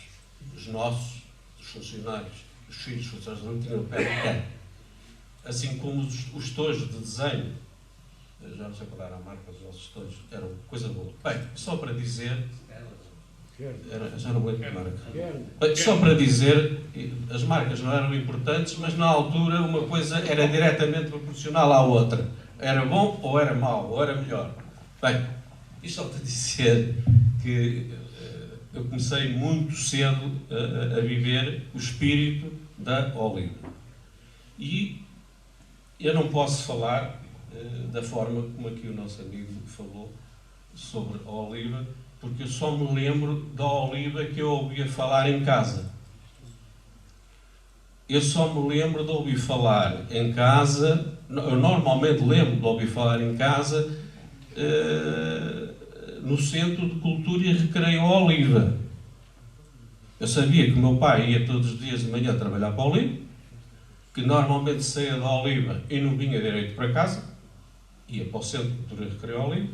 Os nossos, os funcionários, os filhos dos funcionários, não tinham Pelican. Assim como os tojos de desenho, eu já não sei qual era a marca dos nossos tojos, eram coisa boa. Bem, só para dizer... já não lembro de marca. Bem, só para dizer, as marcas não eram importantes, mas na altura uma coisa era diretamente proporcional à outra. Era bom ou era mau, ou era melhor. Bem, isto só para dizer que eu comecei muito cedo a viver o espírito da Oliva. E eu não posso falar da forma como aqui o nosso amigo falou sobre a Oliva, porque eu só me lembro da Oliva que eu ouvia falar em casa. Eu só me lembro de ouvir falar em casa, eu normalmente lembro de ouvir falar em casa no Centro de Cultura e Recreio Oliva. Eu sabia que o meu pai ia todos os dias de manhã trabalhar para a Oliva, que normalmente saía da Oliva e não vinha direito para casa, ia para o Centro de Cultura e Recreio Oliva,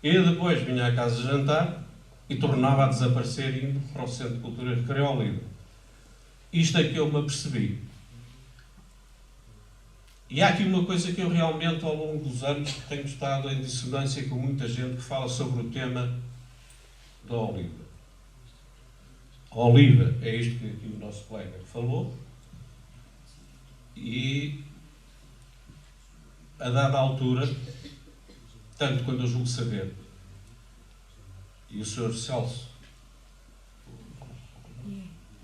e depois vinha à casa jantar e tornava a desaparecer indo para o Centro de Cultura e Recreio Oliva. Isto é que eu me apercebi. E há aqui uma coisa que eu realmente, ao longo dos anos, tenho estado em dissonância com muita gente que fala sobre o tema da Oliva. A Oliva é isto que aqui o nosso colega falou, e a dada altura, tanto quando eu julgo saber, e o Sr. Celso,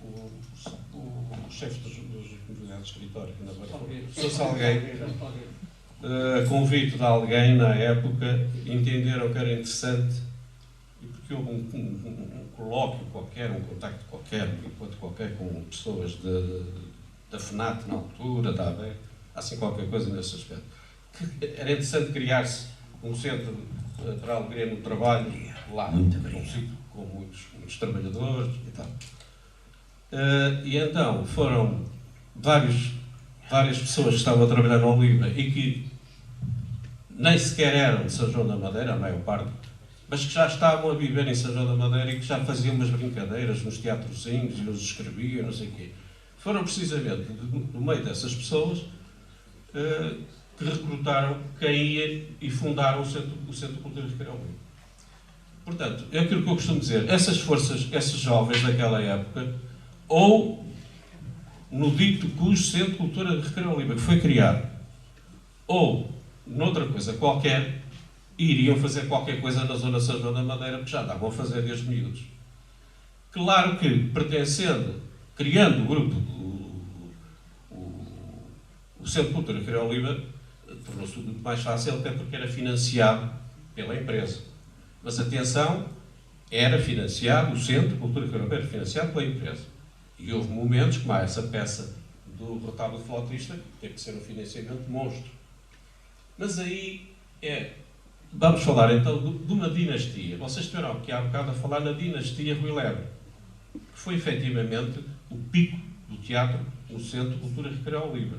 o chefe dos comunidades de escritório, que ainda vai o Sr. Salgueiro, a convite de alguém na época, entenderam que era interessante, e porque houve um colóquio qualquer, um contacto qualquer, um encontro qualquer com pessoas da FNAT na altura, da ABE, assim qualquer coisa nesse aspecto. Era interessante criar-se um centro para a alegria no trabalho lá, num sítio com muitos trabalhadores e tal. E então foram várias pessoas que estavam a trabalhar na Oliva e que nem sequer eram de São João da Madeira, a maior parte, mas que já estavam a viver em São João da Madeira e que já faziam umas brincadeiras nos teatrozinhos e nos escreviam, não sei o quê. Foram precisamente do meio dessas pessoas que recrutaram quem ia e fundaram o Centro de Cultura e Recreação. Portanto, é aquilo que eu costumo dizer, essas forças, esses jovens daquela época, ou no dito cujo Centro de Cultura e Recreação Livre que foi criado, ou noutra coisa qualquer, iriam fazer qualquer coisa na zona de São João da Madeira, que já andavam a fazer desde miúdos. Claro que, criando o grupo, o Centro de Cultura e Recreação Livre, tornou-se muito mais fácil, até porque era financiado pela empresa. Mas atenção, era financiado, o Centro de Cultura e Recreação Livre era financiado pela empresa. E houve momentos, como essa peça do Retábulo Flautista, que teve que ser um financiamento monstro. Mas aí vamos falar então de uma dinastia. Vocês estiveram aqui há bocado a falar na dinastia Rui Lebre, que foi efetivamente o pico do teatro no Centro de Cultura e Recreação Livre.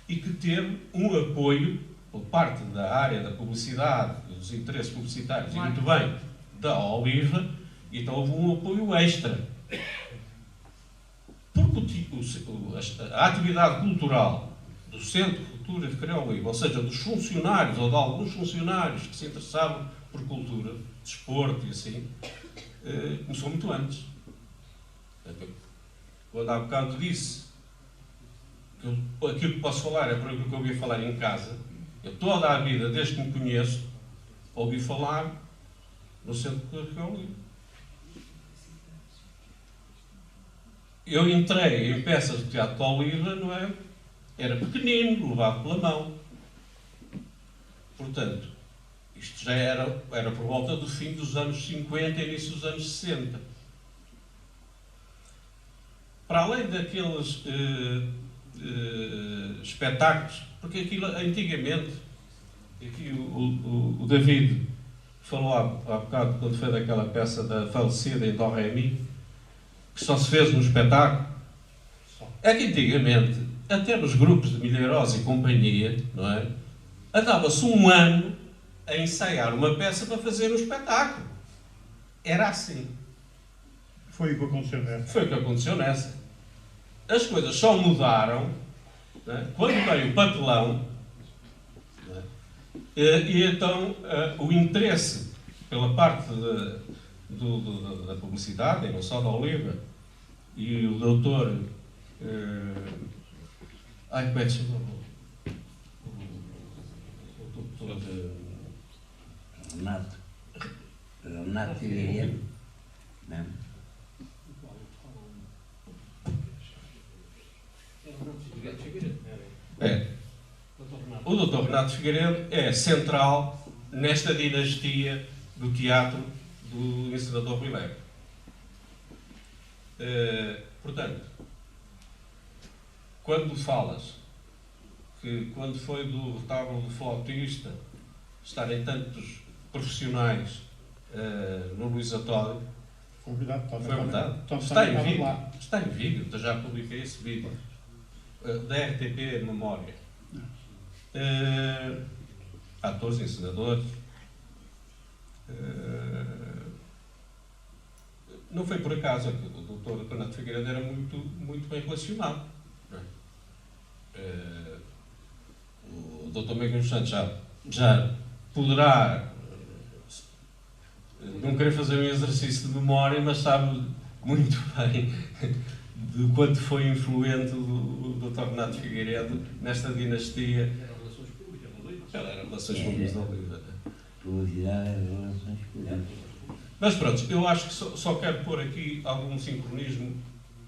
E que teve um apoio por parte da área da publicidade, dos interesses publicitários, e muito bem, da Oliva, então houve um apoio extra. Porque a atividade cultural do Centro de Cultura e Recreação Livre, ou seja, dos funcionários, ou de alguns funcionários que se interessavam por cultura, desporto e assim, começou muito antes. Quando há bocado disse que aquilo que posso falar é por aquilo que eu ouvi falar em casa, eu toda a vida, desde que me conheço, ouvi falar no Centro de Cultura e Recreação Livre. Eu entrei em peças de teatro de Oliva, não é? Era pequenino, levado pela mão. Portanto, isto já era por volta do fim dos anos 50 e início dos anos 60. Para além daqueles espetáculos, porque aquilo antigamente, aqui o David falou há bocado, quando foi daquela peça da falecida em Dó Ré Mi, que só se fez no espetáculo, é que antigamente, até nos grupos de Milheirosa e companhia, não é? Andava-se um ano a ensaiar uma peça para fazer um espetáculo. Era assim. Foi o que aconteceu nessa. Foi o que aconteceu nessa. As coisas só mudaram, não é? Quando veio o papelão, não é? E então o interesse pela parte da publicidade, e não só da Oliva, e o doutor como é que se chama? O doutor Renato Figueiredo. Não. O doutor Renato Figueiredo é central nesta dinastia do teatro do encenador Rui Lebre. Portanto, quando falas que quando foi do retábulo do flautista estarem tantos profissionais no Luisatório, Foi verdade. foi verdade. Está em vídeo. Está em vídeo. Eu já publiquei esse vídeo. Da RTP Memória. Atores, encenadores. Não foi por acaso que o doutor Renato Figueiredo era muito bem relacionado. O doutor Miguel Santos já poderá não querer fazer um exercício de memória, mas sabe muito bem de quanto foi influente o doutor Renato Figueiredo nesta dinastia. Ela era Relações Públicas da Oliva. Publicidade e relações públicas. Mas pronto, eu acho que só quero pôr aqui algum sincronismo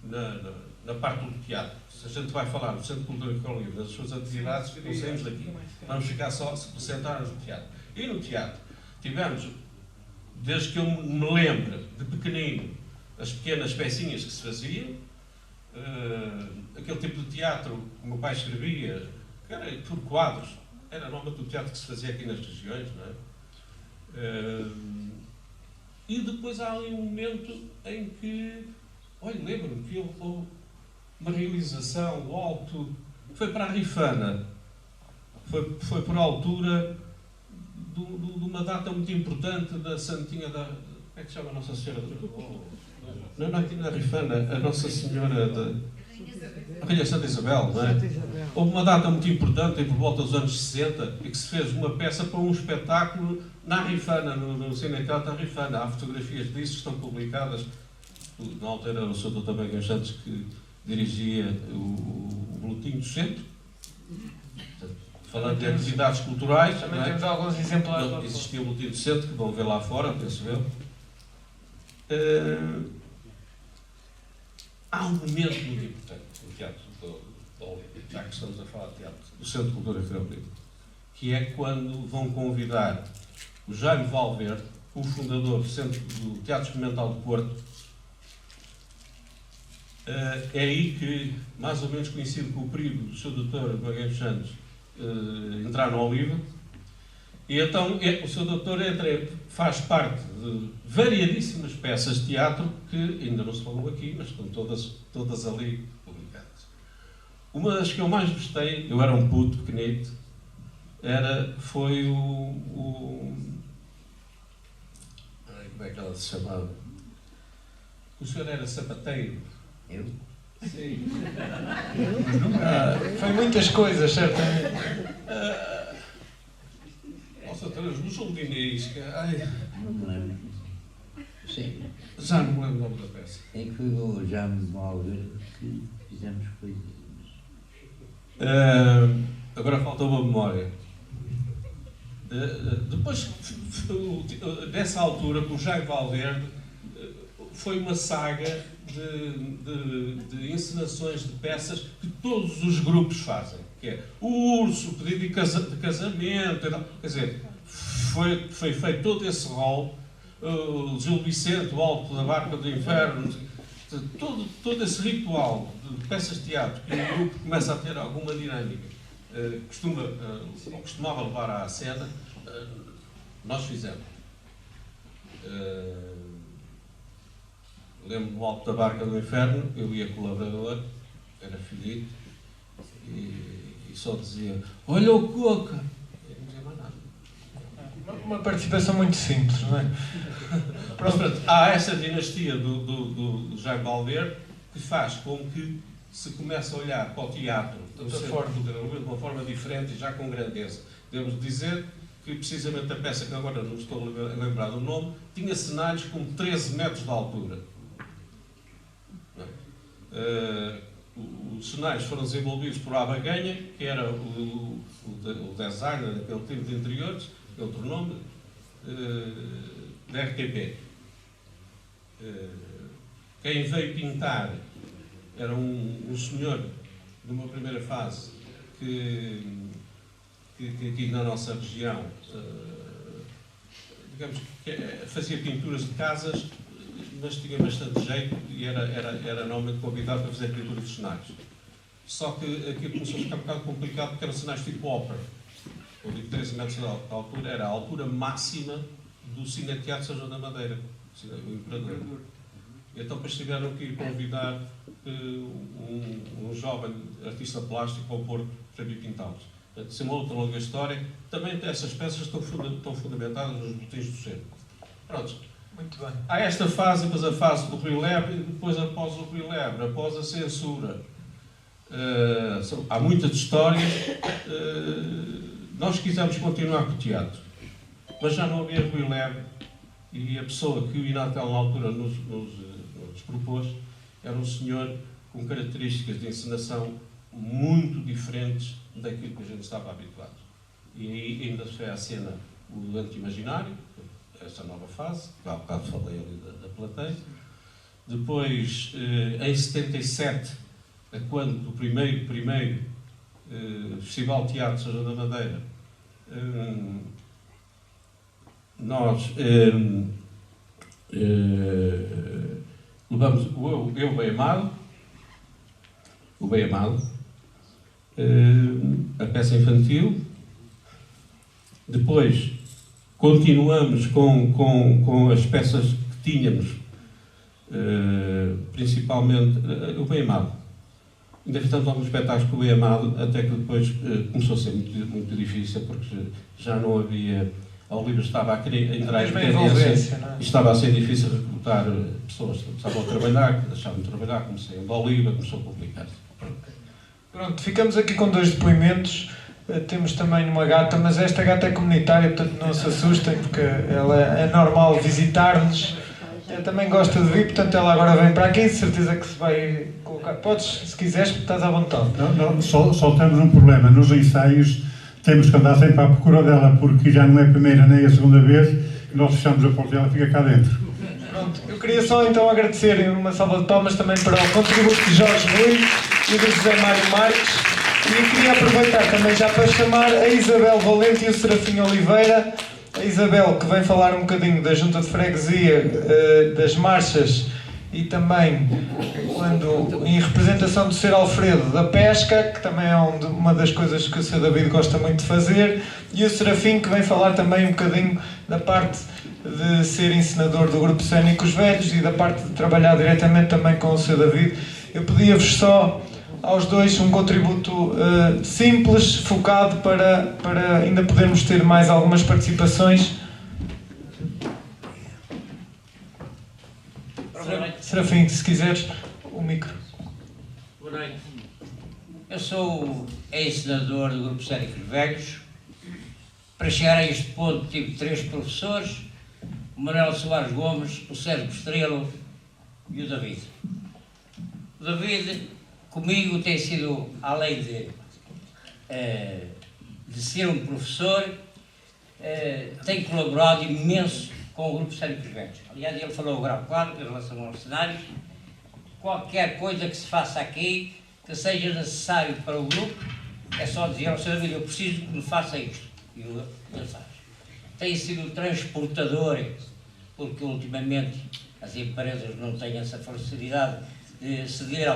na parte do teatro. Se a gente vai falar do Centro de Cultura de Carlos Livre, das suas atividades, não saímos daqui. Vamos ficar só se concentrarmos no teatro. E no teatro, tivemos, desde que eu me lembro, de pequenino, as pequenas pecinhas que se faziam, aquele tipo de teatro que o meu pai escrevia, que era por quadros, era normalmente o teatro que se fazia aqui nas regiões, não é? E depois há ali um momento em que, olha, lembro-me que houve uma realização, o alto, foi para a Rifana, foi por altura de uma data muito importante da Santinha da... Como é que se chama a Nossa Senhora? Não é aqui na Rifana, a Nossa Senhora da... A Rainha Santa Isabel, não é? Houve uma data muito importante, por volta dos anos 60, e que se fez uma peça para um espetáculo na Rifana, no Cineteatro da Rifana. Há fotografias disso que estão publicadas. Na altura era o Sr. Dr. Bengues Santos que dirigia o Boletim do Centro. Falando de atividades culturais, Também temos alguns exemplares. não, existia o Boletim do Centro, que vão ver lá fora, penso eu. Há um momento muito importante no teatro da Oliva, já que estamos a falar de teatro, do Centro de Cultura de Carlos Livre, que é quando vão convidar o Jaime Valverde, o fundador do Teatro Experimental de Porto. É aí que, mais ou menos coincide com o período do Sr. Dr. Magalhães Santos entrar no Oliva. E então o Sr. Dr. faz parte de variadíssimas peças de teatro que ainda não se falou aqui, mas estão todas ali publicadas. Uma das que eu mais gostei, eu era um puto pequenito, foi como é que ela se chamava? O senhor era sapateiro. Eu? Sim. Foi muitas coisas, certamente. Nossa, os Joldinis, Não me lembro. Sim. já não me lembro o nome da peça. É que foi o Jaime Valverde que fizemos coisas. Agora falta uma memória. Depois dessa altura, com o Jaime Valverde, foi uma saga de encenações de peças que todos os grupos fazem. Que é o Urso, o pedido de casamento, quer dizer, foi feito todo esse rol, o Gil Vicente, o Alto da Barca do Inferno, todo esse ritual de peças de teatro que o grupo começa a ter alguma dinâmica, costumava levar à cena, nós fizemos. Lembro do Alto da Barca do Inferno, eu ia colaborador, era filhito, e só dizia, olha o Coca! Eu não dizia mais nada. Uma participação muito simples, não é? Mas, pronto, há essa dinastia do Jaime Valverde que faz com que se comece a olhar para o teatro de uma forma diferente e já com grandeza. Devemos dizer que precisamente a peça, que agora não estou a lembrar do nome, tinha cenários com 13 metros de altura. Os cenários foram desenvolvidos por Abaganha, que era o designer daquele tipo de interiores, outro nome, da RTP. Quem veio pintar era um senhor, numa primeira fase, que aqui na nossa região, digamos, que fazia pinturas de casas, mas tinha bastante jeito e era normalmente convidado para fazer pintura de cenários. Só que aquilo começou a ficar um bocado complicado porque eram cenários tipo ópera. Eu digo 13 metros de altura, era a altura máxima do Cineteatro São João da Madeira, o Imperador. Então depois tiveram que ir convidar um jovem artista plástico ao Porto para vir pintá-los. Isso é uma outra longa história. Também essas peças estão fundamentadas nos botins do centro. Pronto. Muito bem. Há esta fase, depois a fase do Rio Lebre, e depois após o Rio Lebre, após a censura. Há muitas histórias. Nós quisemos continuar com o teatro, mas já não havia Rio Lebre e a pessoa que o Inatel na altura nos propôs era um senhor com características de encenação muito diferentes daquilo que a gente estava habituado. E aí ainda foi à cena o Anti-Imaginário, essa nova fase, que há bocado falei ali da plateia. Depois, em 77, é quando do primeiro Festival de Teatro de São João da Madeira, nós levamos o Eu Bem Amado, a peça infantil. Depois continuamos com as peças que tínhamos, principalmente o Bem Amado. Ainda fizemos alguns espetáculos com o Bem Amado, até que depois começou a ser muito difícil, porque já não havia. A Oliva estava a querer entrar em tendência e estava a ser difícil recrutar pessoas que estavam a trabalhar, que deixavam de trabalhar, comecei a Oliva, começou a publicar-se. Pronto, ficamos aqui com 2 depoimentos. Temos também uma gata, mas esta gata é comunitária, portanto não se assustem, porque ela é normal visitar-nos. Ela também gosta de vir, portanto ela agora vem para aqui, de certeza que se vai colocar. Podes, se quiseres, estás à vontade. Não, só temos um problema. Nos ensaios temos que andar sempre à procura dela, porque já não é a primeira nem a segunda vez que nós fechamos a porta e ela fica cá dentro. Pronto, eu queria só então agradecer uma salva de palmas também para o contributo de Jorge Rui e do José Mário Marques. E queria aproveitar também já para chamar a Isabel Valente e o Serafim Oliveira. A Isabel, que vem falar um bocadinho da Junta de Freguesia, das marchas e também, em representação do Sr. Alfredo, da pesca, que também é uma das coisas que o Sr. David gosta muito de fazer. E o Serafim, que vem falar também um bocadinho da parte de ser encenador do Grupo Cénico Os Velhos e da parte de trabalhar diretamente também com o Sr. David. Eu pedia-vos só aos dois um contributo simples, focado para ainda podermos ter mais algumas participações. Serafim, se quiseres, o micro. Boa noite. Eu sou encenador do Grupo Cénico Os Velhos. Para chegar a este ponto tive 3 professores, o Manuel Soares Gomes, o Sérgio Estrelo e o David. O David comigo tem sido, além de ser um professor, tem colaborado imenso com o Grupo Cénico Os Velhos. Aliás, ele falou o grau 4 em relação aos cenários. Qualquer coisa que se faça aqui, que seja necessário para o grupo, é só dizer ao Sr. David, eu preciso que me faça isto. E ele faz. Tem sido transportador, porque ultimamente as empresas não têm essa facilidade de ceder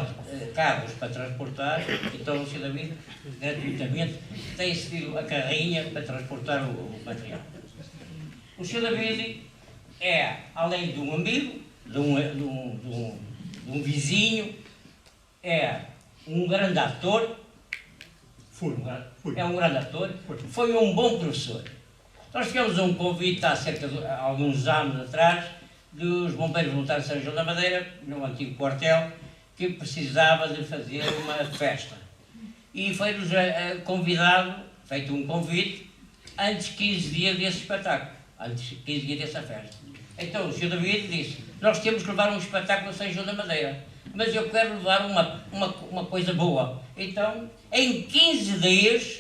carros para transportar, então o Sr. David, gratuitamente, tem cedido a carrinha para transportar o material. O Sr. David é, além de um amigo, de um vizinho, é um grande ator, é um grande ator, foi um bom professor. Nós tivemos um convite há cerca de alguns anos atrás dos Bombeiros Voluntários de São João da Madeira, no antigo quartel, que precisava de fazer uma festa. E foi-nos convidado, feito um convite, antes de 15 dias desse espetáculo, antes de 15 dias dessa festa. Então o Sr. David disse, nós temos que levar um espetáculo a São João da Madeira, mas eu quero levar uma coisa boa. Então, em 15 dias,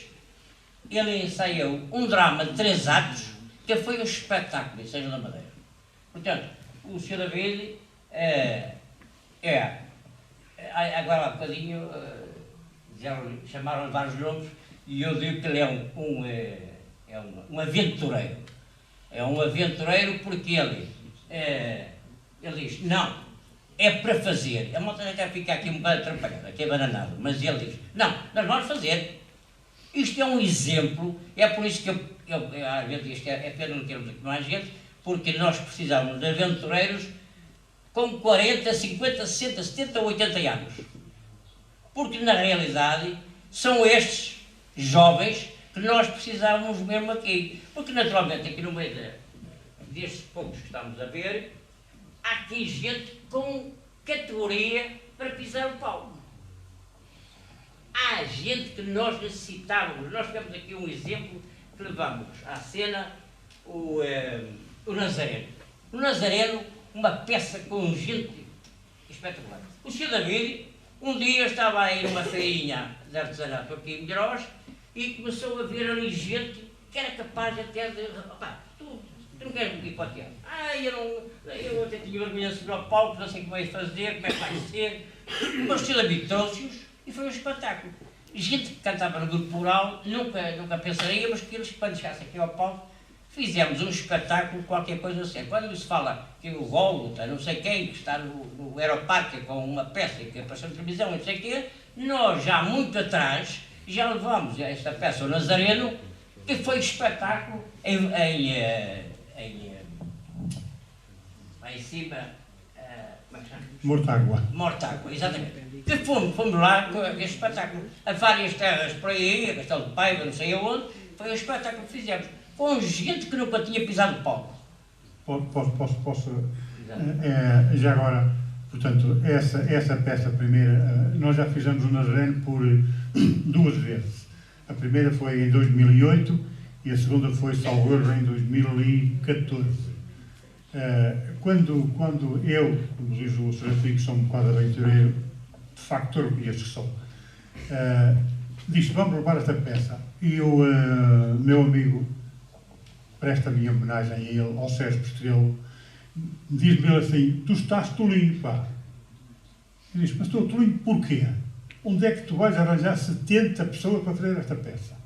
ele ensaiou um drama de 3 atos, que foi um espetáculo em São João da Madeira. Portanto, o Sr. David agora há bocadinho chamaram vários nomes e eu digo que ele é um aventureiro. É um aventureiro porque ele diz, não, é para fazer. A malta até fica aqui um bocado atrapalhada, aqui é bananado, mas ele diz, não, nós vamos fazer. Isto é um exemplo, é por isso que eu às vezes isto é pena não termos aqui mais gente, porque nós precisamos de aventureiros com 40, 50, 60, 70, 80 anos. Porque na realidade são estes jovens que nós precisávamos mesmo aqui. Porque naturalmente aqui no meio destes poucos que estamos a ver, há aqui gente com categoria para pisar o palco. Há gente que nós necessitávamos. Nós tivemos aqui um exemplo que levamos à cena o Nazareno. O Nazareno, uma peça com gente espetacular. O Sr. David, um dia estava aí numa feirinha de artesanato aqui em Milhões e começou a ver ali gente que era capaz até de... Opá, tu não queres ir para o teatro? Eu até tinha vergonha de subir ao palco, não sei como é que fazer, como é que vai ser. Mas o Silvio trouxe-os e foi um espetáculo. Gente que cantava no grupo rural, nunca pensaríamos que eles, quando chegassem aqui ao palco, fizemos um espetáculo, qualquer coisa assim. Quando se fala que o Golgota, não sei quem, que está no Aeroparque com uma peça que apareceu na televisão, não sei o quê, nós já muito atrás já levamos esta peça ao Nazareno, que foi espetáculo lá em cima, como é que chama? Mortágua, exatamente. Que fomos lá com este espetáculo, a várias terras por aí, a Castelo de Paiva, não sei aonde, foi um espetáculo que fizemos, com gente que nunca tinha pisado o palco. Posso já agora, portanto, essa peça primeira, nós já fizemos o Nazareno por 2 vezes. A primeira foi em 2008 e a segunda foi, salvo erro, em 2014. Quando eu, como diz o Sr. Filipe, sou um quadro aventureiro, de facto orgulhoso que sou, disse, vamos levar esta peça. E o meu amigo presta a minha homenagem a ele, ao Sérgio Postrelo, diz-me assim, tu estás tolinho, pá. Eu disse, mas estou tolinho porquê? Onde é que tu vais arranjar 70 pessoas para fazer esta peça?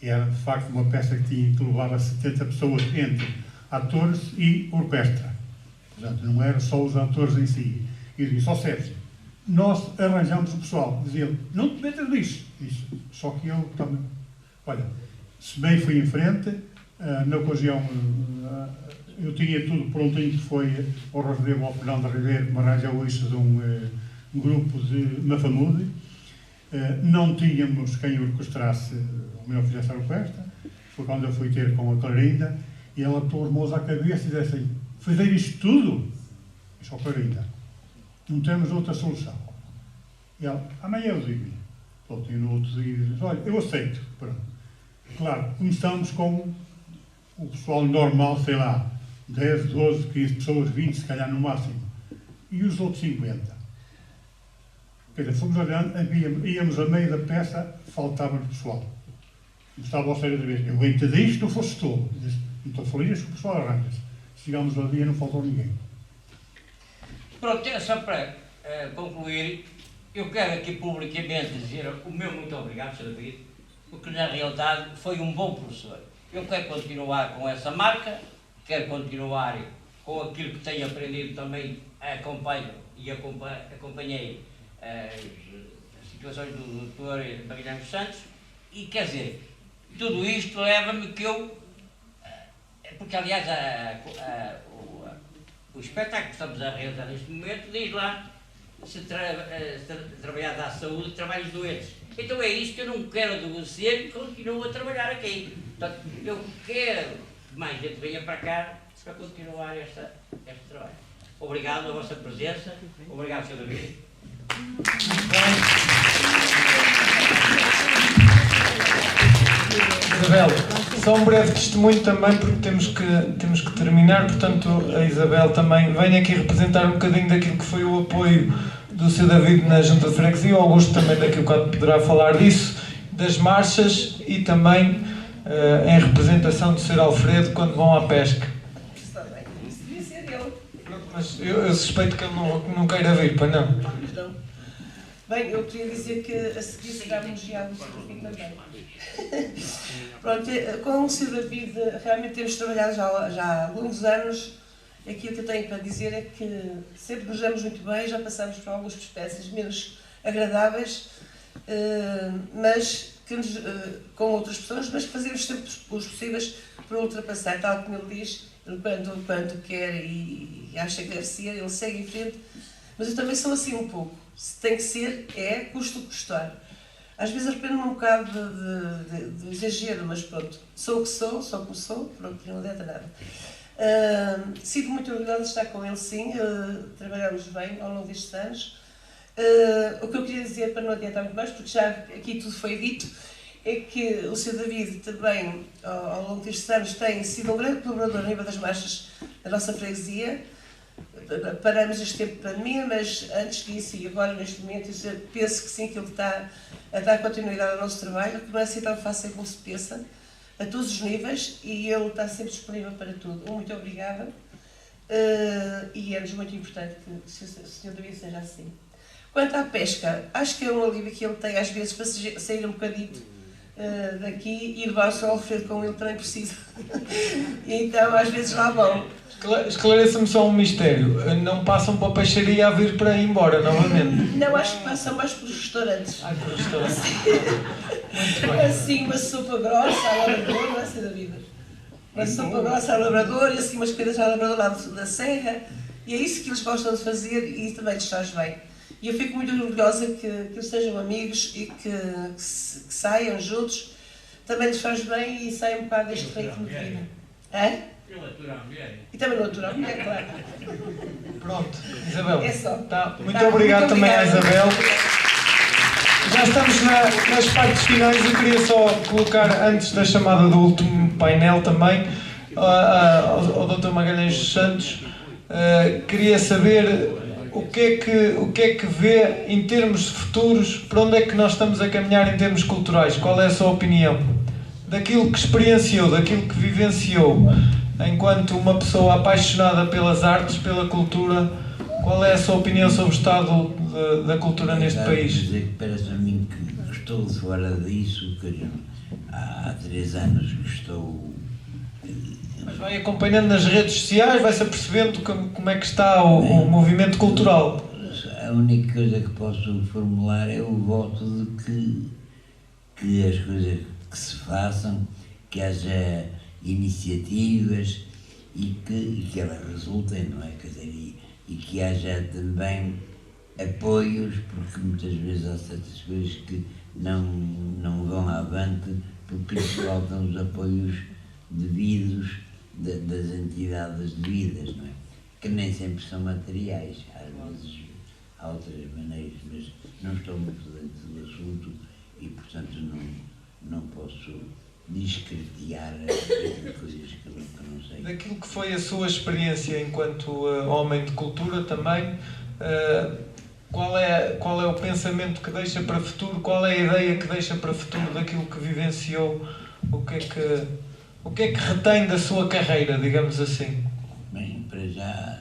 E era, de facto, uma peça que levava 70 pessoas entre atores e orquestra. Portanto, não eram só os atores em si. E eu disse, ó Sérgio, nós arranjamos o pessoal. Dizia ele, não te metas nisso. Disse, só que eu também... Olha, se bem fui em frente, na ocasião eu tinha tudo prontinho, que foi ao Rodeio ao Fernando Ribeiro, que me arranjou isso de um grupo de Mafamude. Não tínhamos quem orquestrasse, ou melhor, fizesse a orquestra. Foi quando eu fui ter com a Clarinda, e ela pôs-me à cabeça e disse assim, fazer isto tudo? Disse ao Clarinda, não temos outra solução. E ela, amanhã eu digo-lhe. Pronto, e no outro dia disse, olha, eu aceito. Pronto. Claro, começamos com o pessoal normal, sei lá, 10, 12, 15 pessoas, 20, se calhar no máximo. E os outros 50. Quer dizer, fomos olhando, íamos a meio da peça, faltava-nos pessoal. Estava ao sério de vez, eu venho-te disto, não fosse tu. Então feliz que o pessoal arranja-se. Chegámos ao dia e não faltou ninguém. Pronto, é só para concluir, eu quero aqui publicamente dizer o meu muito obrigado, Sr. David, porque na realidade foi um bom professor. Eu quero continuar com essa marca, quero continuar com aquilo que tenho aprendido também, acompanho e acompanhei as situações do Dr. Magalhães Santos, e quer dizer, tudo isto leva-me que eu, porque aliás o espetáculo que estamos a realizar neste momento diz lá, se trabalhar da saúde, trabalhos doentes. Então é isso que eu não quero adoecer e continuo a trabalhar aqui. Portanto, eu quero que mais gente venha para cá para continuar este trabalho. Obrigado a vossa presença. Obrigado, Sr. David. Isabel, só um breve testemunho também, porque temos que terminar. Portanto, a Isabel também vem aqui representar um bocadinho daquilo que foi o apoio do Sr. David na Junta de Freguesia. O Augusto também daqui a bocado poderá falar disso, das marchas e também em representação do Sr. Alfredo quando vão à pesca. Está bem, isso devia ser ele. Mas eu suspeito que ele não queira vir, para não. Não. Bem, eu queria dizer que a seguir será elogiado o Sr. David também. Pronto, com o Sr. David realmente temos trabalhado já há longos anos. Aquilo que eu tenho para dizer é que sempre nos damos muito bem, já passamos por algumas espécies menos agradáveis, mas que com outras pessoas, mas que fazemos sempre os possíveis para ultrapassar, tal como ele diz, quando quer e acha que deve ser, ele segue em frente, mas eu também sou assim um pouco. Se tem que ser, custa o que custar. Às vezes arrependo-me um bocado de exagero, mas pronto, sou o que sou como sou, pronto, não adianta nada. Sinto muito orgulhosa de estar com ele, sim, trabalhamos bem ao longo destes anos. O que eu queria dizer, para não adiantar muito mais, porque já aqui tudo foi dito, é que o Sr. David também, ao longo destes anos, tem sido um grande colaborador a nível das marchas da nossa freguesia. Paramos este tempo de pandemia, mas antes disso e agora, neste momento, eu penso que sim, que ele está a dar continuidade ao nosso trabalho, que não é assim tão fácil como se pensa, a todos os níveis, e ele está sempre disponível para tudo. Muito obrigada. E é-nos muito importante que o Sr. David seja assim. Quanto à pesca, acho que é um alívio que ele tem às vezes para sair um bocadito daqui e levar o Sr. Alfredo com ele também precisa. Então às vezes lá vão. Esclareça-me só um mistério. Não passam para a peixaria a vir para ir embora novamente? Não, acho que passam mais pelos restaurantes. Por restaurantes. Assim, uma sopa grossa à labrador, não é assim da vida? Uma sopa grossa à labrador e assim umas coisas à labrador lá da serra. E é isso que eles gostam de fazer e também lhes faz bem. E eu fico muito orgulhosa que eles sejam amigos e que saiam juntos. Também lhes faz bem e saem um bocado deste ritmo de vida. É? E também não aturar a mulher, claro. Pronto, Isabel. É só. Tá. Muito obrigado também à Isabel. Já estamos nas partes finais. Eu queria só colocar, antes da chamada do último painel também, ao Dr. Magalhães dos Santos, queria saber o que é que vê em termos futuros, para onde é que nós estamos a caminhar em termos culturais, qual é a sua opinião? Daquilo que experienciou, daquilo que vivenciou, enquanto uma pessoa apaixonada pelas artes, pela cultura, qual é a sua opinião sobre o estado da cultura neste país? Dizer que parece a mim que estou de fora disso, que há 3 anos que estou... Mas vai acompanhando nas redes sociais, vai-se apercebendo como é que está o movimento cultural. A única coisa que posso formular é o voto de que as coisas que se façam, que haja iniciativas e que elas resultem, não é? Quer dizer, e que haja também apoios, porque muitas vezes há certas coisas que não vão avante porque lhes faltam os apoios devidos das entidades devidas, não é? Que nem sempre são materiais, às vezes há outras maneiras, mas não estou muito dentro do assunto e, portanto, não posso discreditar coisas que eu não sei. Daquilo que foi a sua experiência enquanto homem de cultura também, qual é o pensamento que deixa para o futuro, qual é a ideia que deixa para o futuro daquilo que vivenciou, o que é que retém da sua carreira, digamos assim? Bem, para já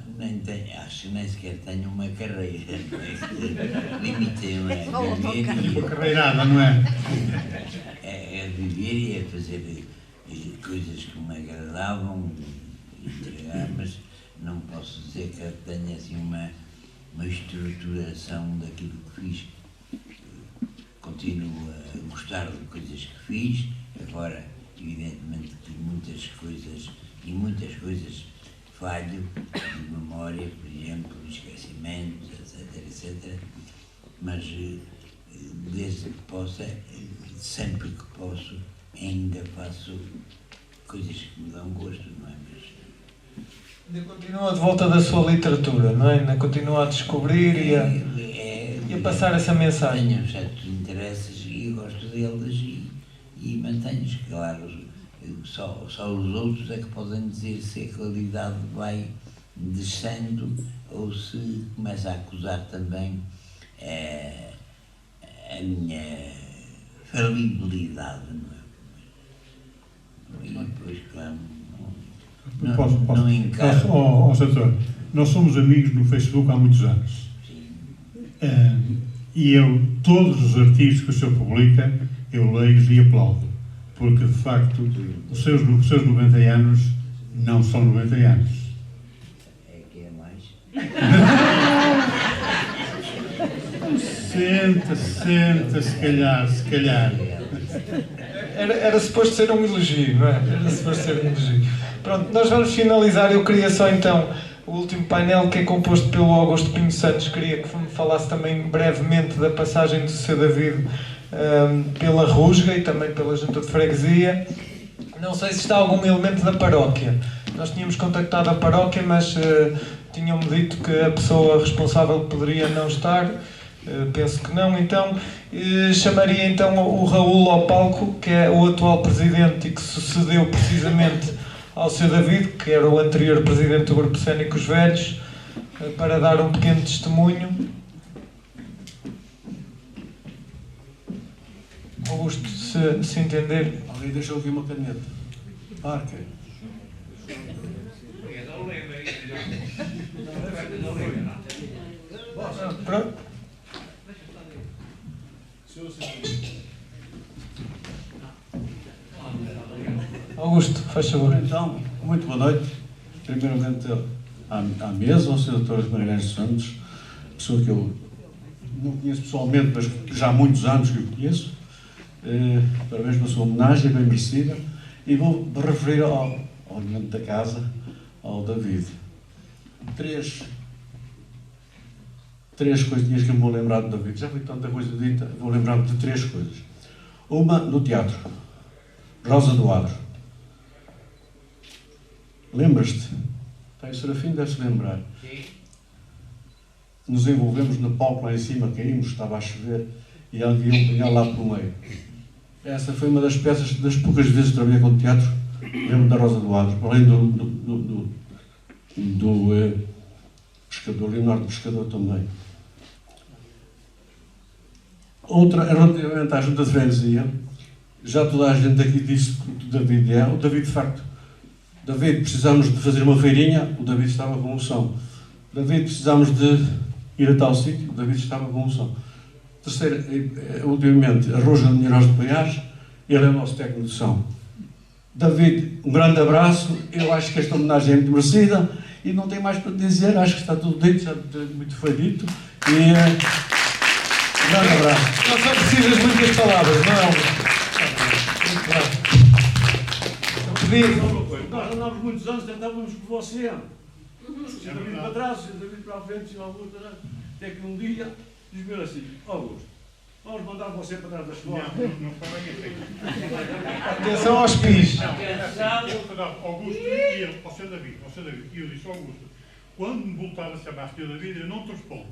acho que nem sequer tenho uma carreira, limitei-me a viver Uma carreirada, não é? É viver e é fazer coisas que me agradavam, entregar, mas não posso dizer que eu tenha assim uma estruturação daquilo que fiz. Continuo a gostar de coisas que fiz, agora evidentemente que muitas coisas falho de memória, por exemplo, esquecimentos, etc, mas desde que possa, sempre que posso, ainda faço coisas que me dão gosto, não é? Ainda continua de volta da sua literatura, não é? Ainda continua a descobrir e a passar essa mensagem. Tenho certos interesses e gosto deles e mantenho-os, claro. Só os outros é que podem dizer se a qualidade vai descendo ou se começa a acusar também a minha falibilidade, não é? E depois, claro, não encaro. Doutor, nós somos amigos no Facebook há muitos anos. E todos os artigos que o senhor publica, eu leio e aplaudo. Porque, de facto, os seus 90 anos não são 90 anos. É que é mais. Senta, se calhar. Era suposto ser um elogio, não é? Era suposto ser um elogio. Pronto, nós vamos finalizar. Eu queria só então o último painel, que é composto pelo Augusto Pinho Santos. Queria que me falasse também brevemente da passagem do Sr. David pela Rusga e também pela Junta de Freguesia. Não sei se está algum elemento da paróquia. Nós tínhamos contactado a paróquia, mas tinham-me dito que a pessoa responsável poderia não estar. Penso que não. Então chamaria então o Raul ao palco, que é o atual presidente e que sucedeu precisamente ao Sr. David, que era o anterior presidente do Grupo Cénicos Velhos, para dar um pequeno testemunho. Augusto, se entender. Alguém deixou aqui uma caneta. Parque. Pronto. Augusto, faz favor. Então, muito boa noite. Primeiramente à mesa, ao Sr. Dr. Magalhães Santos, pessoa que eu não conheço pessoalmente, mas já há muitos anos que o conheço. Parabéns pela sua homenagem, bem merecida. E vou me referir ao elemento da casa, ao David. Três coisinhas que eu me vou lembrar do David. Já foi tanta coisa dita, vou lembrar-me de 3 coisas. Uma, no teatro. Rosa do Adro. Lembras-te? O Serafim deve-se lembrar. Sim. Nos envolvemos no palco lá em cima, caímos, estava a chover, e havia um punhal lá pelo meio. Essa foi uma das peças, das poucas vezes que trabalhei com teatro, lembro da Rosa do Adro, além do Pescador, Leonardo Pescador também. Outra, relativamente à Junta de Freguesia, já toda a gente aqui disse que o David é. O David, de facto, David, precisamos de fazer uma feirinha, o David estava com noção. David, precisamos de ir a tal sítio, o David estava com noção. Terceiro, ultimamente, Arroz de Mineiros de Paiares, ele é o nosso técnico de som. David, um grande abraço, eu acho que esta homenagem é muito merecida e não tem mais para dizer, acho que está tudo dito, já muito foi dito. E um grande abraço. Não só precisas de muitas palavras, não é? Muito bem. Eu pedi. Nós andámos muitos anos, tentávamos com você. David para trás, David para a frente, Augusto, até que um dia diz-me assim: Augusto, vamos mandar você para trás da escola. Não foi bem assim. Atenção aos pis. Augusto ia ao Sr. David, e eu disse: Augusto, quando me voltava a chamar Sr. David, eu não te respondo.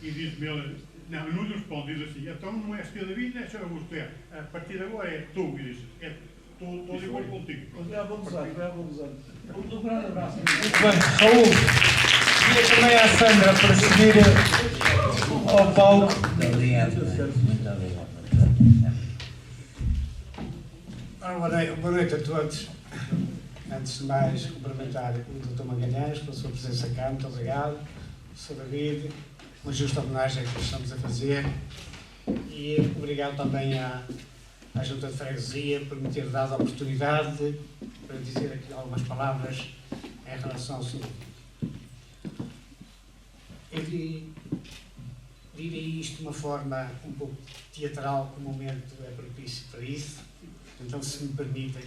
E diz-me ele: não, eu não lhe respondo. Diz assim: então não é Sr. David, não é Sr. Augusto, é. A partir de agora é tu. E diz: estou de acordo contigo. Vamos usar. Um grande abraço. Muito bem, Raul. E também à Sandra para seguir ao palco. Muito obrigado. Muito obrigado. Boa noite a todos. Antes de mais, cumprimentar o Dr. Magalhães pela sua presença cá. Muito obrigado. Sr. David, uma justa homenagem que estamos a fazer. E obrigado também à Junta de Freguesia por me ter dado a oportunidade para dizer aqui algumas palavras em relação ao Sr. Eu direi isto de uma forma um pouco teatral, que o momento é propício para isso. Então, se me permitem,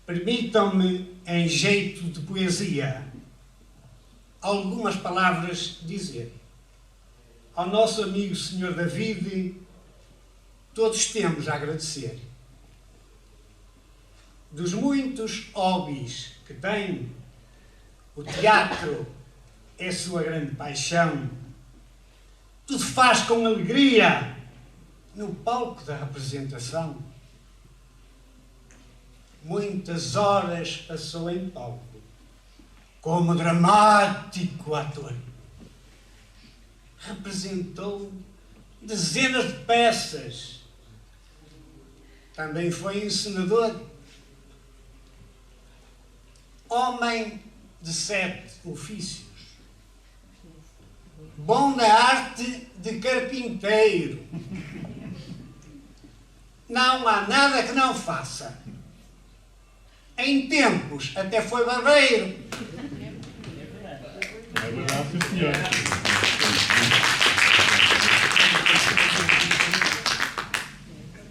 permitam-me, em jeito de poesia, algumas palavras dizer. Ao nosso amigo Sr. David, todos temos a agradecer. Dos muitos hobbies que tem, o teatro é sua grande paixão. Tudo faz com alegria no palco da representação. Muitas horas passou em palco como dramático ator. Representou dezenas de peças. Também foi encenador. Homem de 7 ofícios. Bom na arte de carpinteiro. Não há nada que não faça. Em tempos até foi barbeiro. É verdade, sim, senhor.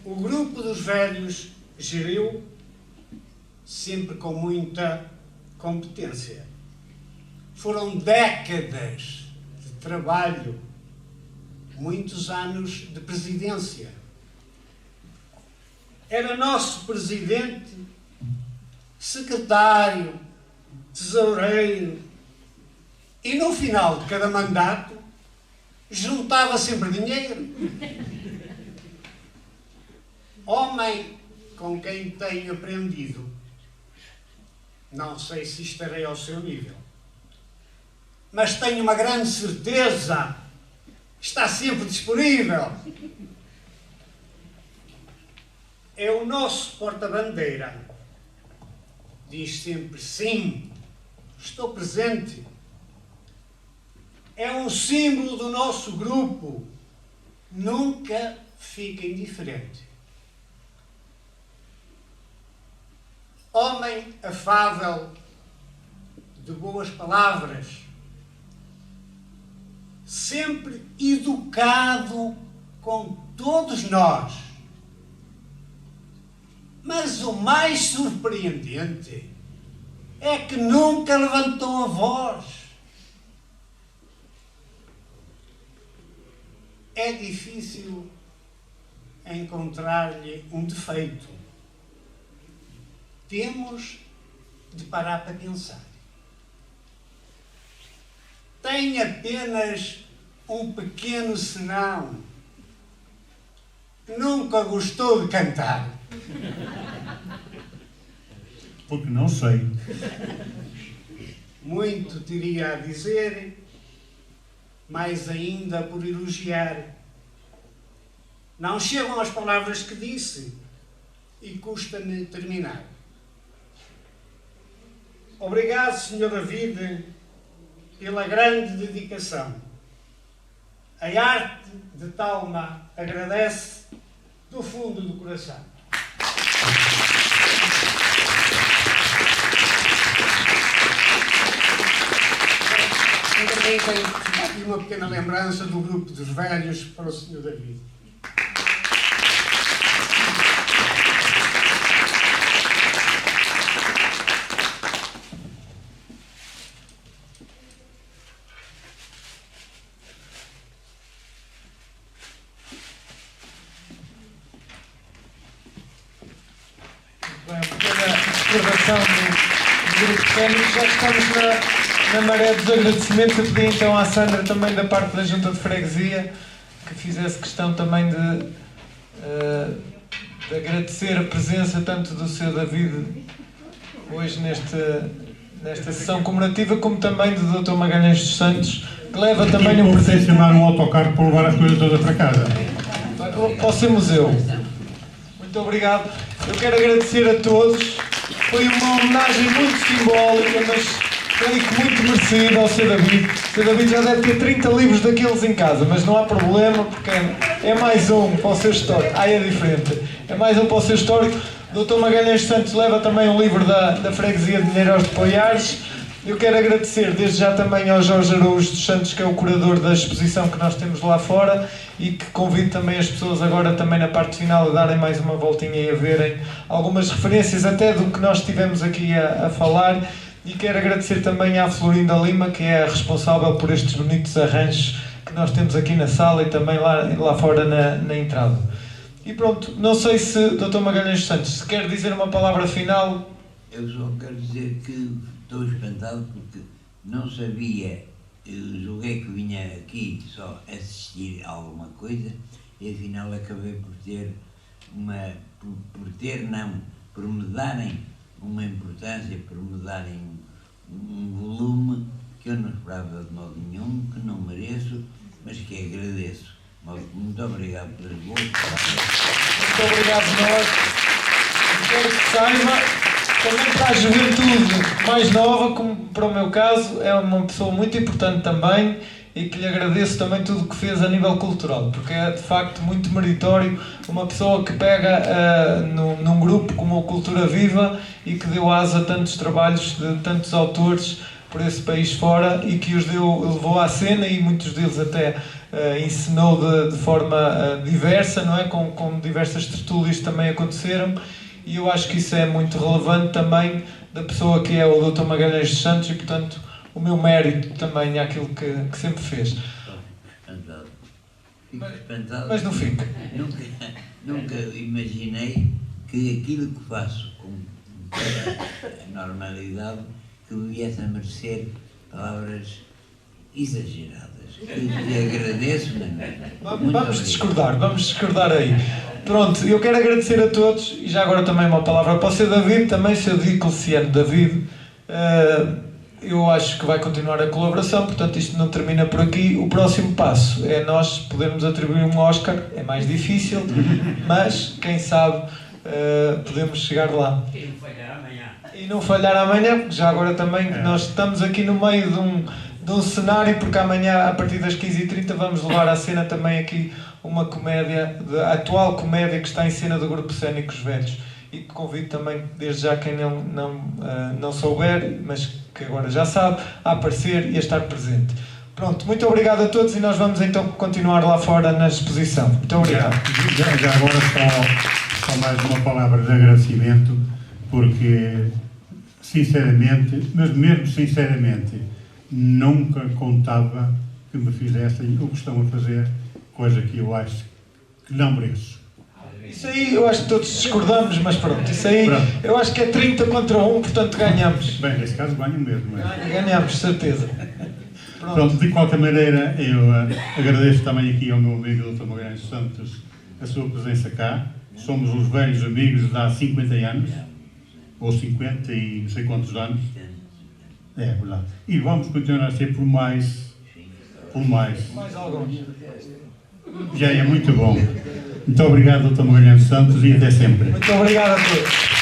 O grupo dos velhos geriu sempre com muita competência. Foram décadas de trabalho, muitos anos de presidência. Era nosso presidente, secretário, tesoureiro, e no final de cada mandato juntava sempre dinheiro. Homem com quem tenho aprendido. Não sei se estarei ao seu nível, mas tenho uma grande certeza, está sempre disponível. é o nosso porta-bandeira. Diz sempre sim, estou presente. É um símbolo do nosso grupo. Nunca fica indiferente. Homem afável, de boas palavras, sempre educado com todos nós. Mas o mais surpreendente é que nunca levantou a voz. É difícil encontrar-lhe um defeito. Temos de parar para pensar. Tem apenas um pequeno senão. Nunca gostou de cantar. Porque não sei. Muito teria a dizer, mais ainda por elogiar. Não chegam as palavras que disse e custa-me terminar. Obrigado, Sr. David, pela grande dedicação. A arte de Talma agradece do fundo do coração. Eu também tenho aqui uma pequena lembrança do grupo dos velhos para o Sr. David. Do grupo técnico, já estamos na maré dos agradecimentos. Eu pedi então à Sandra, também da parte da Junta de Freguesia, que fizesse questão também de agradecer a presença tanto do Sr. David hoje nesta sessão comemorativa, como também do Dr. Magalhães dos Santos, que leva também um presente. Chamar um autocarro para levar as coisas todas para casa. Para o seu museu. Muito obrigado. Eu quero agradecer a todos. Foi uma homenagem muito simbólica, mas creio que muito merecida ao Sr. David. O Sr. David já deve ter 30 livros daqueles em casa, mas não há problema, porque é mais um para o seu histórico. É diferente. É mais um para o seu histórico. O Dr. Magalhães Santos leva também um livro da Freguesia de Mineiros de Poiares. Eu quero agradecer desde já também ao Jorge Araújo dos Santos, que é o curador da exposição que nós temos lá fora, e que convido também as pessoas agora também na parte final a darem mais uma voltinha e a verem algumas referências até do que nós estivemos aqui a falar. E quero agradecer também à Florinda Lima, que é a responsável por estes bonitos arranjos que nós temos aqui na sala e também lá fora na entrada. E pronto, não sei se o Dr. Magalhães Santos se quer dizer uma palavra final. Eu só quero dizer que estou espantado porque não sabia, eu julguei que vinha aqui só assistir a alguma coisa e afinal acabei por me darem uma importância, por me darem um volume que eu não esperava de modo nenhum, que não mereço, mas que agradeço. Muito obrigado pelas boas palavras. Muito obrigado nós. Quero que saiba, também para a juventude mais nova, como para o meu caso, é uma pessoa muito importante também e que lhe agradeço também tudo o que fez a nível cultural, porque é de facto muito meritório uma pessoa que pega num grupo como a Cultura Viva e que deu asa a tantos trabalhos de tantos autores por esse país fora e que os levou à cena e muitos deles até ensinou de forma diversa, não é? Com diversas tertúlias também aconteceram. E eu acho que isso é muito relevante também da pessoa que é o Dr. Magalhães dos Santos e, portanto, o meu mérito também é aquilo que sempre fez. Espantado. Fico espantado. Mas não fica. Nunca imaginei que aquilo que faço com toda a normalidade que me viesse a merecer palavras exageradas. Que lhe agradeço, Vamos discordar aí. Pronto, eu quero agradecer a todos e já agora também uma palavra para o Sr. David, também Sr. Diocleciano David. Eu acho que vai continuar a colaboração, portanto isto não termina por aqui. O próximo passo é nós podermos atribuir um Oscar, é mais difícil, mas quem sabe podemos chegar lá. E não falhar amanhã. E não falhar amanhã, porque já agora também nós estamos aqui no meio de um cenário, porque amanhã, a partir das 15h30, vamos levar à cena também aqui uma comédia, a atual comédia que está em cena do Grupo Cénicos Velhos. E que convido também, desde já, quem não souber, mas que agora já sabe, a aparecer e a estar presente. Pronto, muito obrigado a todos e nós vamos então continuar lá fora na exposição. Muito obrigado. Já agora só mais uma palavra de agradecimento, porque, sinceramente, mas mesmo sinceramente, nunca contava que me fizessem o que estão a fazer, coisa que eu acho que não mereço. Isso aí eu acho que todos discordamos, mas pronto, isso aí eu acho que é 30 contra 1, portanto ganhamos. Bem, nesse caso ganho mesmo. Ganhamos, certeza. Pronto, de qualquer maneira, eu agradeço também aqui ao meu amigo Dr. Magalhães Santos a sua presença cá. Somos uns velhos amigos de há 50 anos, ou 50 e não sei quantos anos. É verdade. E vamos continuar a ser por mais. Mais alguns. Já é muito bom. Muito obrigado, Dr. Magalhães Santos, e até sempre. Muito obrigado a todos.